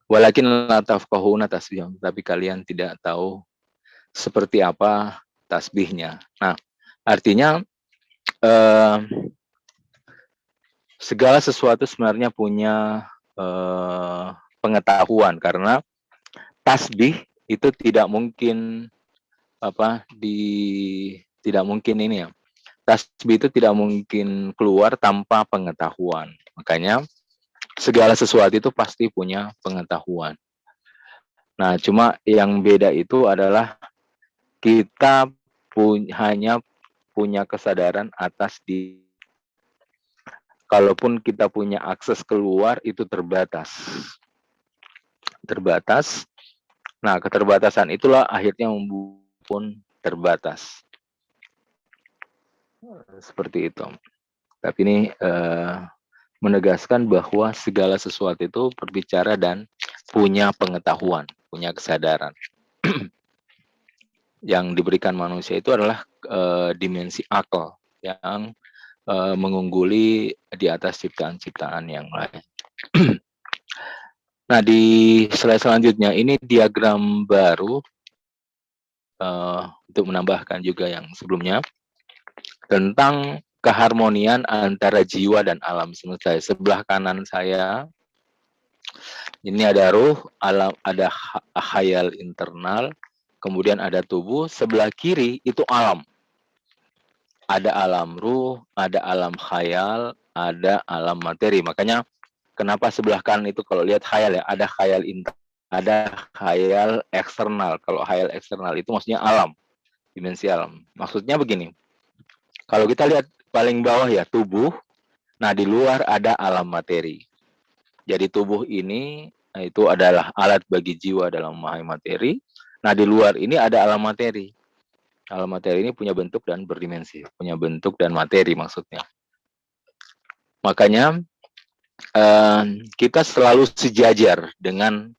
Walakin la tafqahuna tasbihahum, tapi kalian tidak tahu seperti apa tasbihnya. Nah, artinya segala sesuatu sebenarnya punya pengetahuan, karena tasbih itu tidak mungkin Tidak mungkin ini ya. Tasbih itu tidak mungkin keluar tanpa pengetahuan. Makanya segala sesuatu itu pasti punya pengetahuan. Nah, cuma yang beda itu adalah kita hanya punya kesadaran atas kalaupun kita punya akses keluar itu terbatas. Terbatas. Nah, keterbatasan itulah akhirnya membuat pun terbatas. Seperti itu. Tapi ini menegaskan bahwa segala sesuatu itu berbicara dan punya pengetahuan, punya kesadaran. Yang diberikan manusia itu adalah dimensi akal yang mengungguli di atas ciptaan-ciptaan yang lain. Nah, di slide selanjutnya ini diagram baru untuk menambahkan juga yang sebelumnya tentang keharmonian antara jiwa dan alam semesta. Sebelah kanan saya ini ada ruh, alam, ada khayal internal, kemudian ada tubuh. Sebelah kiri itu alam. Ada alam ruh, ada alam khayal, ada alam materi. Makanya kenapa sebelah kanan itu kalau lihat khayal ya, ada khayal internal, ada khayal eksternal. Kalau khayal eksternal itu maksudnya alam, dimensi alam. Maksudnya begini, kalau kita lihat paling bawah ya tubuh, nah di luar ada alam materi. Jadi tubuh ini itu adalah alat bagi jiwa dalam memahami materi. Nah di luar ini ada alam materi. Alam materi ini punya bentuk dan berdimensi, punya bentuk dan materi maksudnya. Makanya kita selalu sejajar dengan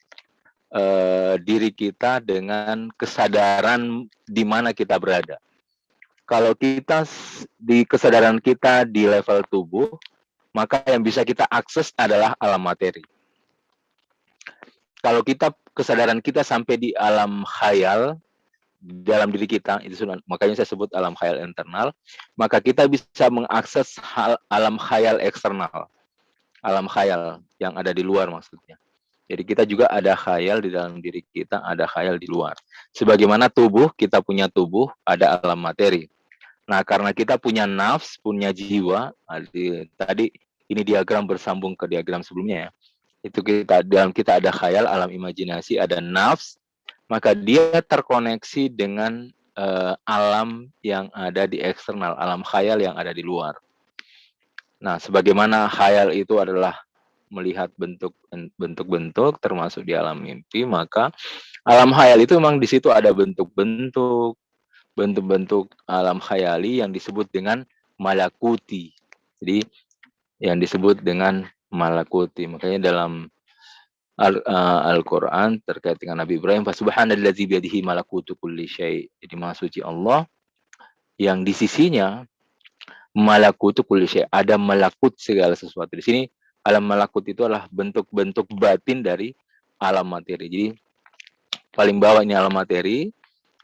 diri kita dengan kesadaran di mana kita berada. Kalau kita di kesadaran kita di level tubuh, maka yang bisa kita akses adalah alam materi. Kalau kesadaran kita sampai di alam khayal dalam diri kita, itu makanya saya sebut alam khayal internal, maka kita bisa mengakses alam khayal eksternal, alam khayal yang ada di luar maksudnya. Jadi kita juga ada khayal di dalam diri kita, ada khayal di luar. Sebagaimana tubuh, kita punya tubuh, ada alam materi. Nah, karena kita punya nafs, punya jiwa, tadi ini diagram bersambung ke diagram sebelumnya ya. Itu dalam kita ada khayal, alam imajinasi, ada nafs, maka dia terkoneksi dengan alam yang ada di eksternal, alam khayal yang ada di luar. Nah, sebagaimana khayal itu adalah melihat bentuk-bentuk termasuk di alam mimpi, maka alam khayal itu memang di situ ada bentuk-bentuk alam khayali yang disebut dengan malakuti. Jadi yang disebut dengan malakuti. Makanya dalam Al-Quran terkait dengan Nabi Ibrahim, Subhanallazi biyadihi malakutu kulli syai'. Jadi Maha Suci Allah yang di sisinya malakutu kulli syai'. Ada malakut segala sesuatu. Di sini alam malakut itu adalah bentuk-bentuk batin dari alam materi. Jadi paling bawah ini alam materi,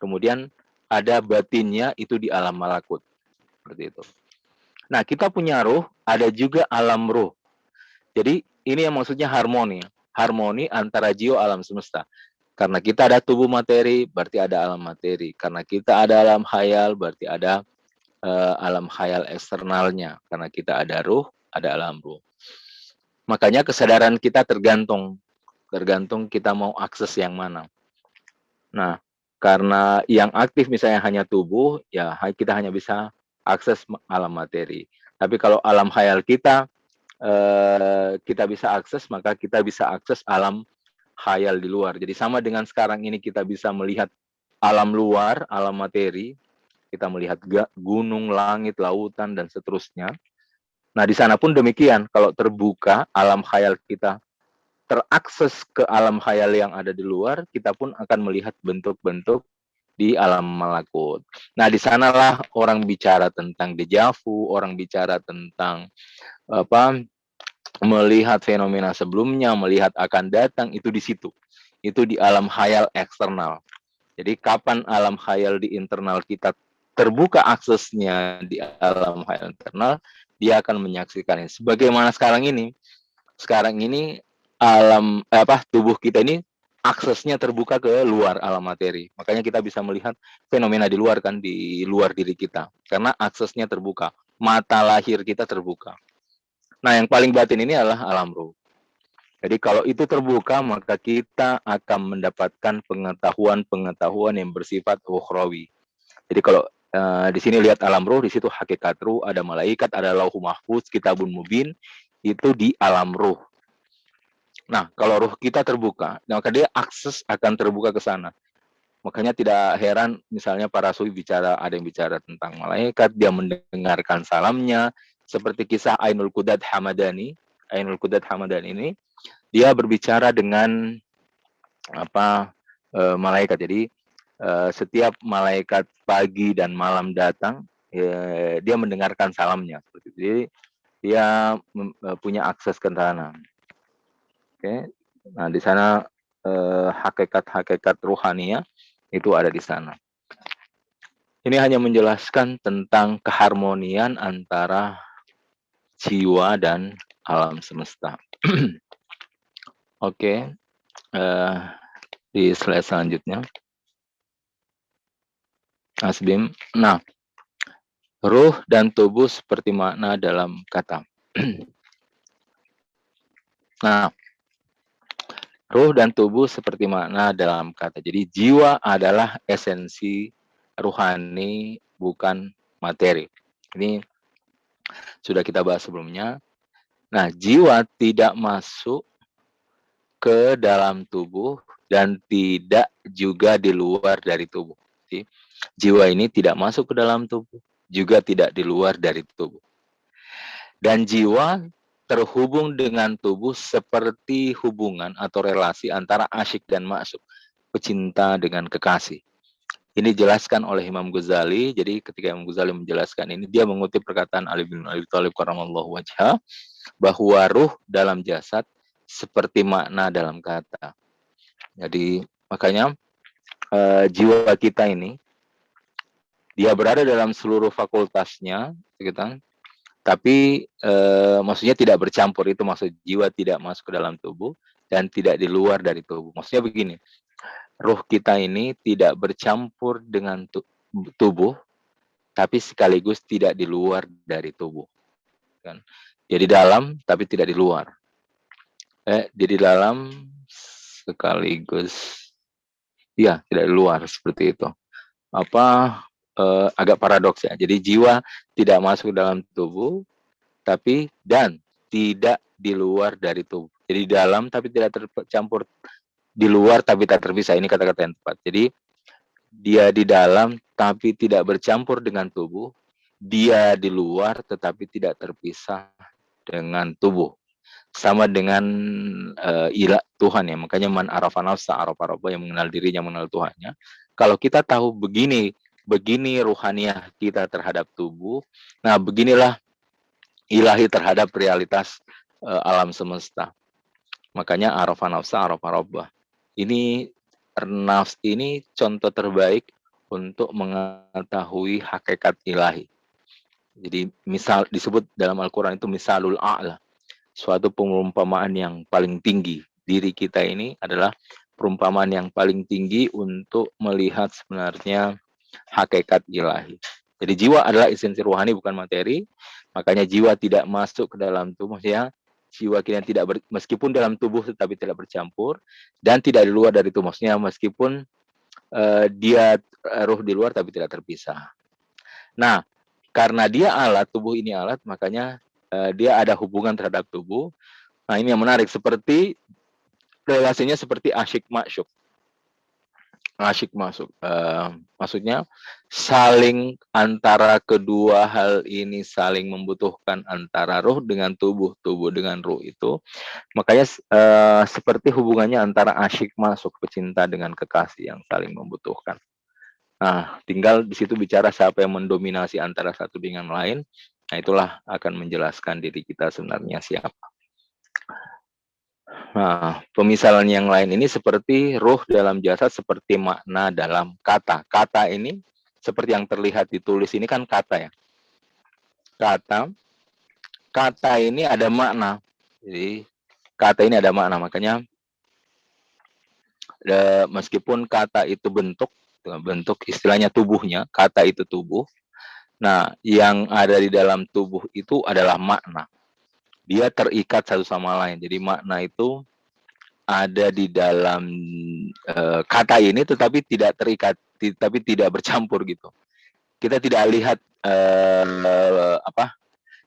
kemudian ada batinnya itu di alam malakut. Seperti itu. Nah, kita punya ruh, ada juga alam ruh. Jadi ini yang maksudnya harmoni. Harmoni antara jiwa alam semesta. Karena kita ada tubuh materi, berarti ada alam materi. Karena kita ada alam khayal, berarti ada alam khayal eksternalnya. Karena kita ada ruh, ada alam ruh. Makanya kesadaran kita tergantung kita mau akses yang mana. Nah, karena yang aktif misalnya hanya tubuh, ya kita hanya bisa akses alam materi. Tapi kalau alam khayal kita bisa akses, maka kita bisa akses alam khayal di luar. Jadi sama dengan sekarang ini kita bisa melihat alam luar, alam materi, kita melihat gunung, langit, lautan, dan seterusnya. Nah, di sana pun demikian. Kalau terbuka, alam khayal kita terakses ke alam khayal yang ada di luar, kita pun akan melihat bentuk-bentuk di alam malakut. Nah, di sanalah orang bicara tentang dejavu, orang bicara tentang melihat fenomena sebelumnya, melihat akan datang, itu di situ. Itu di alam khayal eksternal. Jadi kapan alam khayal di internal kita terbuka aksesnya di alam khayal internal, dia akan menyaksikannya. Sebagaimana sekarang ini alam tubuh kita ini aksesnya terbuka ke luar alam materi. Makanya kita bisa melihat fenomena di luar kan, di luar diri kita. Karena aksesnya terbuka. Mata lahir kita terbuka. Nah, yang paling batin ini adalah alam ruh. Jadi kalau itu terbuka, maka kita akan mendapatkan pengetahuan-pengetahuan yang bersifat ukhrawi. Jadi kalau di sini lihat alam ruh, di situ hakikat ruh, ada malaikat, ada lauhul mahfuz, kitabun mubin, itu di alam ruh. Nah, kalau ruh kita terbuka, maka dia akses akan terbuka ke sana. Makanya tidak heran misalnya para sufi bicara, ada yang bicara tentang malaikat, dia mendengarkan salamnya, seperti kisah Ainul Qudad Hamadani. Ainul Qudad Hamadani ini, dia berbicara dengan malaikat. Jadi setiap malaikat pagi dan malam datang, dia mendengarkan salamnya. Jadi dia punya akses ke sana. Oke. Nah, di sana hakikat-hakikat ruhania itu ada di sana. Ini hanya menjelaskan tentang keharmonian antara jiwa dan alam semesta. Oke. Di slide selanjutnya. Asbim. Nah, ruh dan tubuh seperti makna dalam kata. Nah, ruh dan tubuh seperti makna dalam kata. Jadi jiwa adalah esensi ruhani, bukan materi. Ini sudah kita bahas sebelumnya. Nah, jiwa tidak masuk ke dalam tubuh dan tidak juga di luar dari tubuh. Jadi, jiwa ini tidak masuk ke dalam tubuh, juga tidak di luar dari tubuh. Dan jiwa terhubung dengan tubuh seperti hubungan atau relasi antara asyik dan ma'syuk, pecinta dengan kekasih. Ini dijelaskan oleh Imam Ghazali. Jadi ketika Imam Ghazali menjelaskan ini, dia mengutip perkataan Ali bin Abi Thalib karamallahu wajhah, bahwa ruh dalam jasad seperti makna dalam kata. Jadi makanya jiwa kita ini, dia berada dalam seluruh fakultasnya, gitu. Tapi maksudnya tidak bercampur, itu maksud jiwa tidak masuk ke dalam tubuh dan tidak di luar dari tubuh. Maksudnya begini, ruh kita ini tidak bercampur dengan tubuh, tapi sekaligus tidak di luar dari tubuh. Kan? Jadi dalam, tapi tidak di luar. Jadi dalam sekaligus, ya tidak di luar, seperti itu. Agak paradoks ya. Jadi jiwa tidak masuk dalam tubuh, tapi dan tidak di luar dari tubuh. Jadi dalam tapi tidak tercampur, di luar tapi tak terpisah. Ini kata-kata yang tepat. Jadi dia di dalam tapi tidak bercampur dengan tubuh. Dia di luar tetapi tidak terpisah dengan tubuh. Sama dengan ilah Tuhan ya. Makanya man arafa nafsa arafa rabba, yang mengenal dirinya mengenal Tuhannya. Kalau kita tahu begini ruhaniah kita terhadap tubuh, nah beginilah ilahi terhadap realitas alam semesta. Makanya arafa nafsa arafa rabbah. Ini nafs ini contoh terbaik untuk mengetahui hakikat ilahi. Jadi misal disebut dalam Al-Quran itu misalul a'la, suatu perumpamaan yang paling tinggi. Diri kita ini adalah perumpamaan yang paling tinggi untuk melihat sebenarnya hakikat ilahi. Jadi jiwa adalah esensi rohani, bukan materi. Makanya jiwa tidak masuk ke dalam tubuh, ya. Jiwa kita tidak meskipun dalam tubuh tetapi tidak bercampur, dan tidak di luar dari tubuh. Maksudnya meskipun dia ruh di luar tapi tidak terpisah. Nah, karena dia alat, tubuh ini alat, makanya dia ada hubungan terhadap tubuh. Nah, ini yang menarik, seperti relasinya seperti asyik masyuk. Asyik masuk. Maksudnya saling, antara kedua hal ini saling membutuhkan, antara ruh dengan tubuh, tubuh dengan ruh itu. Makanya seperti hubungannya antara asyik masuk, pecinta dengan kekasih yang saling membutuhkan. Nah, tinggal di situ bicara siapa yang mendominasi antara satu dengan lain. Nah, itulah akan menjelaskan diri kita sebenarnya siapa. Nah, pemisalan yang lain ini seperti ruh dalam jasad seperti makna dalam kata. Kata ini seperti yang terlihat ditulis ini kan kata ya. Kata ini ada makna. Jadi kata ini ada makna, makanya meskipun kata itu bentuk istilahnya tubuhnya, kata itu tubuh. Nah, yang ada di dalam tubuh itu adalah makna. Dia terikat satu sama lain. Jadi makna itu ada di dalam kata ini, tetapi tidak terikat, tapi tidak bercampur gitu. Kita tidak lihat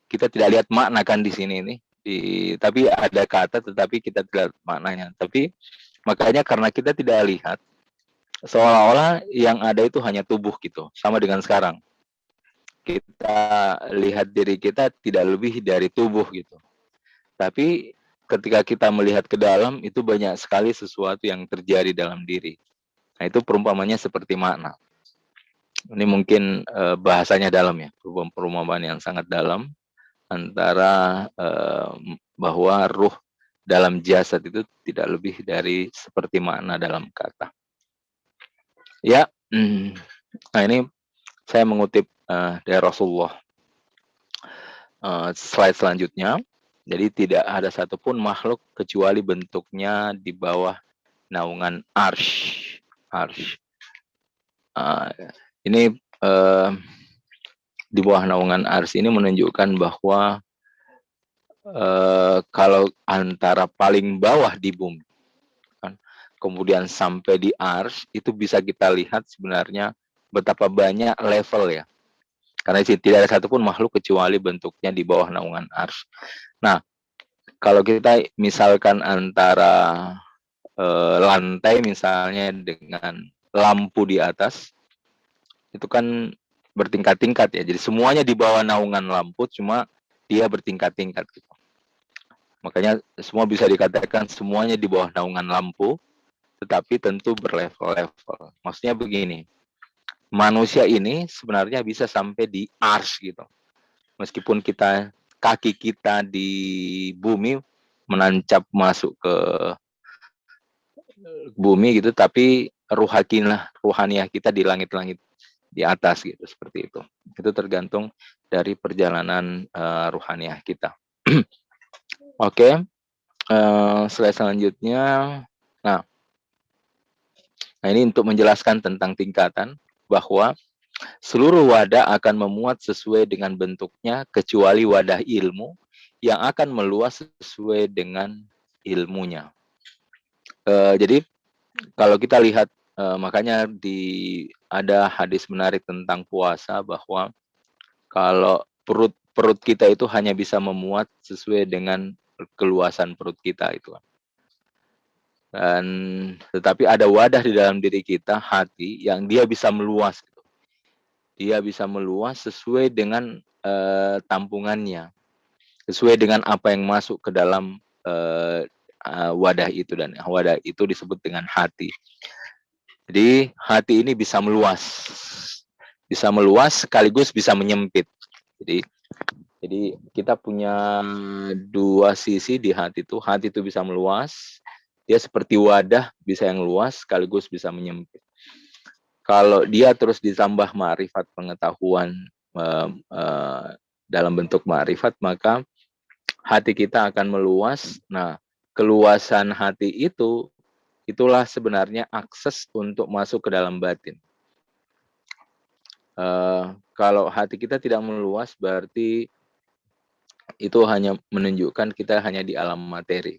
kita tidak lihat makna kan di sini ini. Tapi ada kata, tetapi kita tidak lihat maknanya. Tapi makanya karena kita tidak lihat, seolah-olah yang ada itu hanya tubuh gitu. Sama dengan sekarang. Kita lihat diri kita tidak lebih dari tubuh gitu. Tapi ketika kita melihat ke dalam, itu banyak sekali sesuatu yang terjadi dalam diri. Nah, itu perumpamannya seperti makna. Ini mungkin bahasanya dalam ya, perumpamaan yang sangat dalam antara bahwa ruh dalam jasad itu tidak lebih dari seperti makna dalam kata. Ya, nah ini saya mengutip dari Rasulullah. Slide selanjutnya. Jadi tidak ada satupun makhluk kecuali bentuknya di bawah naungan arsy. Ini di bawah naungan arsy ini menunjukkan bahwa kalau antara paling bawah di bumi, kan, kemudian sampai di arsy, itu bisa kita lihat sebenarnya betapa banyak level ya. Karena tidak ada satupun makhluk kecuali bentuknya di bawah naungan arsy. Nah, kalau kita misalkan antara lantai misalnya dengan lampu di atas, itu kan bertingkat-tingkat ya. Jadi semuanya di bawah naungan lampu, cuma dia bertingkat-tingkat gitu. Makanya semua bisa dikatakan semuanya di bawah naungan lampu, tetapi tentu berlevel-level. Maksudnya begini, manusia ini sebenarnya bisa sampai di arsy gitu. Meskipun kaki kita di bumi menancap masuk ke bumi gitu, tapi ruhaniah kita di langit-langit di atas gitu, seperti itu. Itu tergantung dari perjalanan ruhaniah kita. Oke, slide selanjutnya. Nah, ini untuk menjelaskan tentang tingkatan, bahwa seluruh wadah akan memuat sesuai dengan bentuknya, kecuali wadah ilmu yang akan meluas sesuai dengan ilmunya. Jadi kalau kita lihat, makanya ada hadis menarik tentang puasa, bahwa kalau perut kita itu hanya bisa memuat sesuai dengan keluasan perut kita itu. Dan tetapi ada wadah di dalam diri kita, hati, yang dia bisa meluas. Dia bisa meluas sesuai dengan tampungannya, sesuai dengan apa yang masuk ke dalam wadah itu, dan wadah itu disebut dengan hati. Jadi hati ini bisa meluas sekaligus bisa menyempit. Jadi kita punya dua sisi di hati itu. Hati itu bisa meluas, dia seperti wadah, bisa yang luas sekaligus bisa menyempit. Kalau dia terus ditambah ma'rifat, pengetahuan dalam bentuk ma'rifat, maka hati kita akan meluas. Nah, keluasan hati itulah sebenarnya akses untuk masuk ke dalam batin. Kalau hati kita tidak meluas, berarti itu hanya menunjukkan kita hanya di alam materi.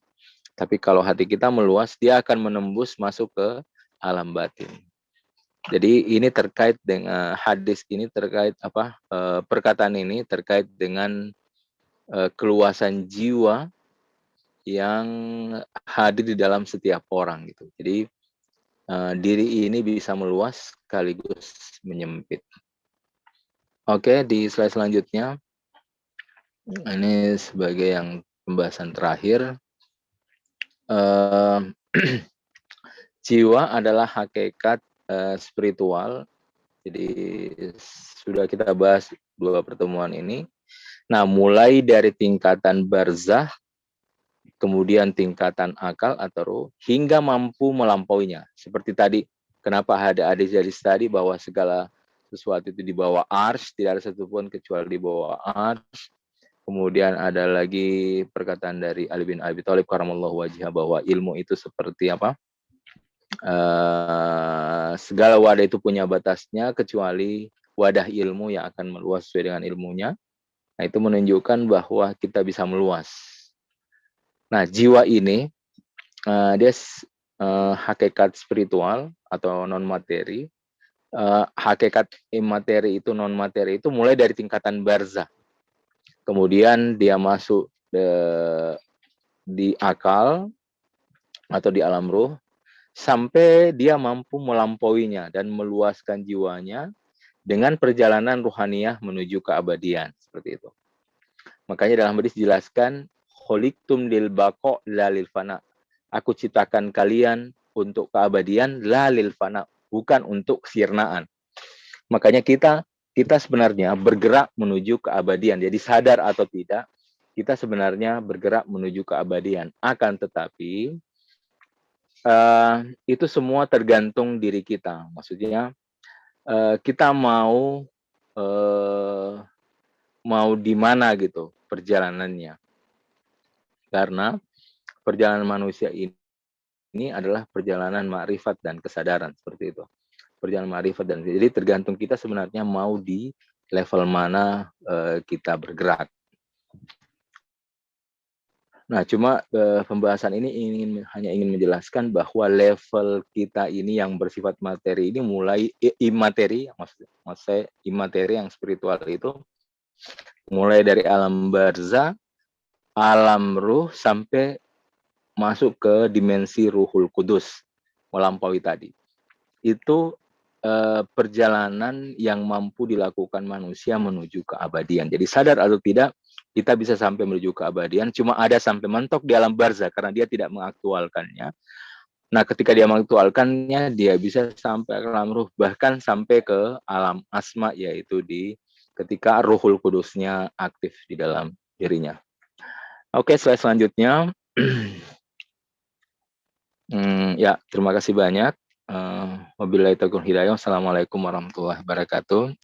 Tapi kalau hati kita meluas, dia akan menembus masuk ke alam batin. Jadi ini terkait dengan hadis ini, terkait perkataan ini terkait dengan keluasan jiwa yang hadir di dalam setiap orang gitu. Jadi diri ini bisa meluas sekaligus menyempit. Oke, di slide selanjutnya. Ini sebagai yang pembahasan terakhir. Jiwa adalah hakikat spiritual. Jadi sudah kita bahas 2 pertemuan ini. Nah, mulai dari tingkatan barzah, kemudian tingkatan akal atau ruh, hingga mampu melampauinya. Seperti tadi, kenapa ada hadis tadi bahwa segala sesuatu itu di bawah arsy, tidak ada satupun kecuali di bawah arsy. Kemudian ada lagi perkataan dari Ali bin Abi Thalib karamallahu wajhah, bahwa ilmu itu seperti apa? segala wadah itu punya batasnya kecuali wadah ilmu yang akan meluas sesuai dengan ilmunya. Nah, itu menunjukkan bahwa kita bisa meluas. Nah, jiwa ini dia hakikat spiritual atau non materi. Hakikat imateri itu non materi itu mulai dari tingkatan barzah. Kemudian dia masuk di akal atau di alam ruh sampai dia mampu melampauinya dan meluaskan jiwanya dengan perjalanan ruhaniyah menuju keabadian, seperti itu. Makanya dalam hadis dijelaskan, khuliqtum lil baqa la lil fana. Aku ciptakan kalian untuk keabadian la lil fana, bukan untuk kesirnaan. Makanya kita sebenarnya bergerak menuju keabadian. Jadi sadar atau tidak, kita sebenarnya bergerak menuju keabadian. Akan tetapi itu semua tergantung diri kita. Maksudnya kita mau di mana gitu perjalanannya. Karena perjalanan manusia ini adalah perjalanan ma'rifat dan kesadaran, seperti itu. Perjalanan ma'rifat dan jadi tergantung kita sebenarnya mau di level mana kita bergerak. Nah, cuma pembahasan ini hanya ingin menjelaskan bahwa level kita ini yang bersifat materi ini mulai imateri, maksudnya imateri yang spiritual itu mulai dari alam barzah, alam ruh sampai masuk ke dimensi ruhul kudus, melampaui tadi. Itu perjalanan yang mampu dilakukan manusia menuju keabadian. Jadi sadar atau tidak, kita bisa sampai menuju keabadian, cuma ada sampai mentok di alam barzah karena dia tidak mengaktualkannya. Nah, ketika dia mengaktualkannya, dia bisa sampai ke alam ruh, bahkan sampai ke alam asma, yaitu di ketika ruhul kudusnya aktif di dalam dirinya. Oke, slide selanjutnya. Ya, terima kasih banyak. Wabillahi taufiq hidayah. Assalamualaikum warahmatullahi wabarakatuh.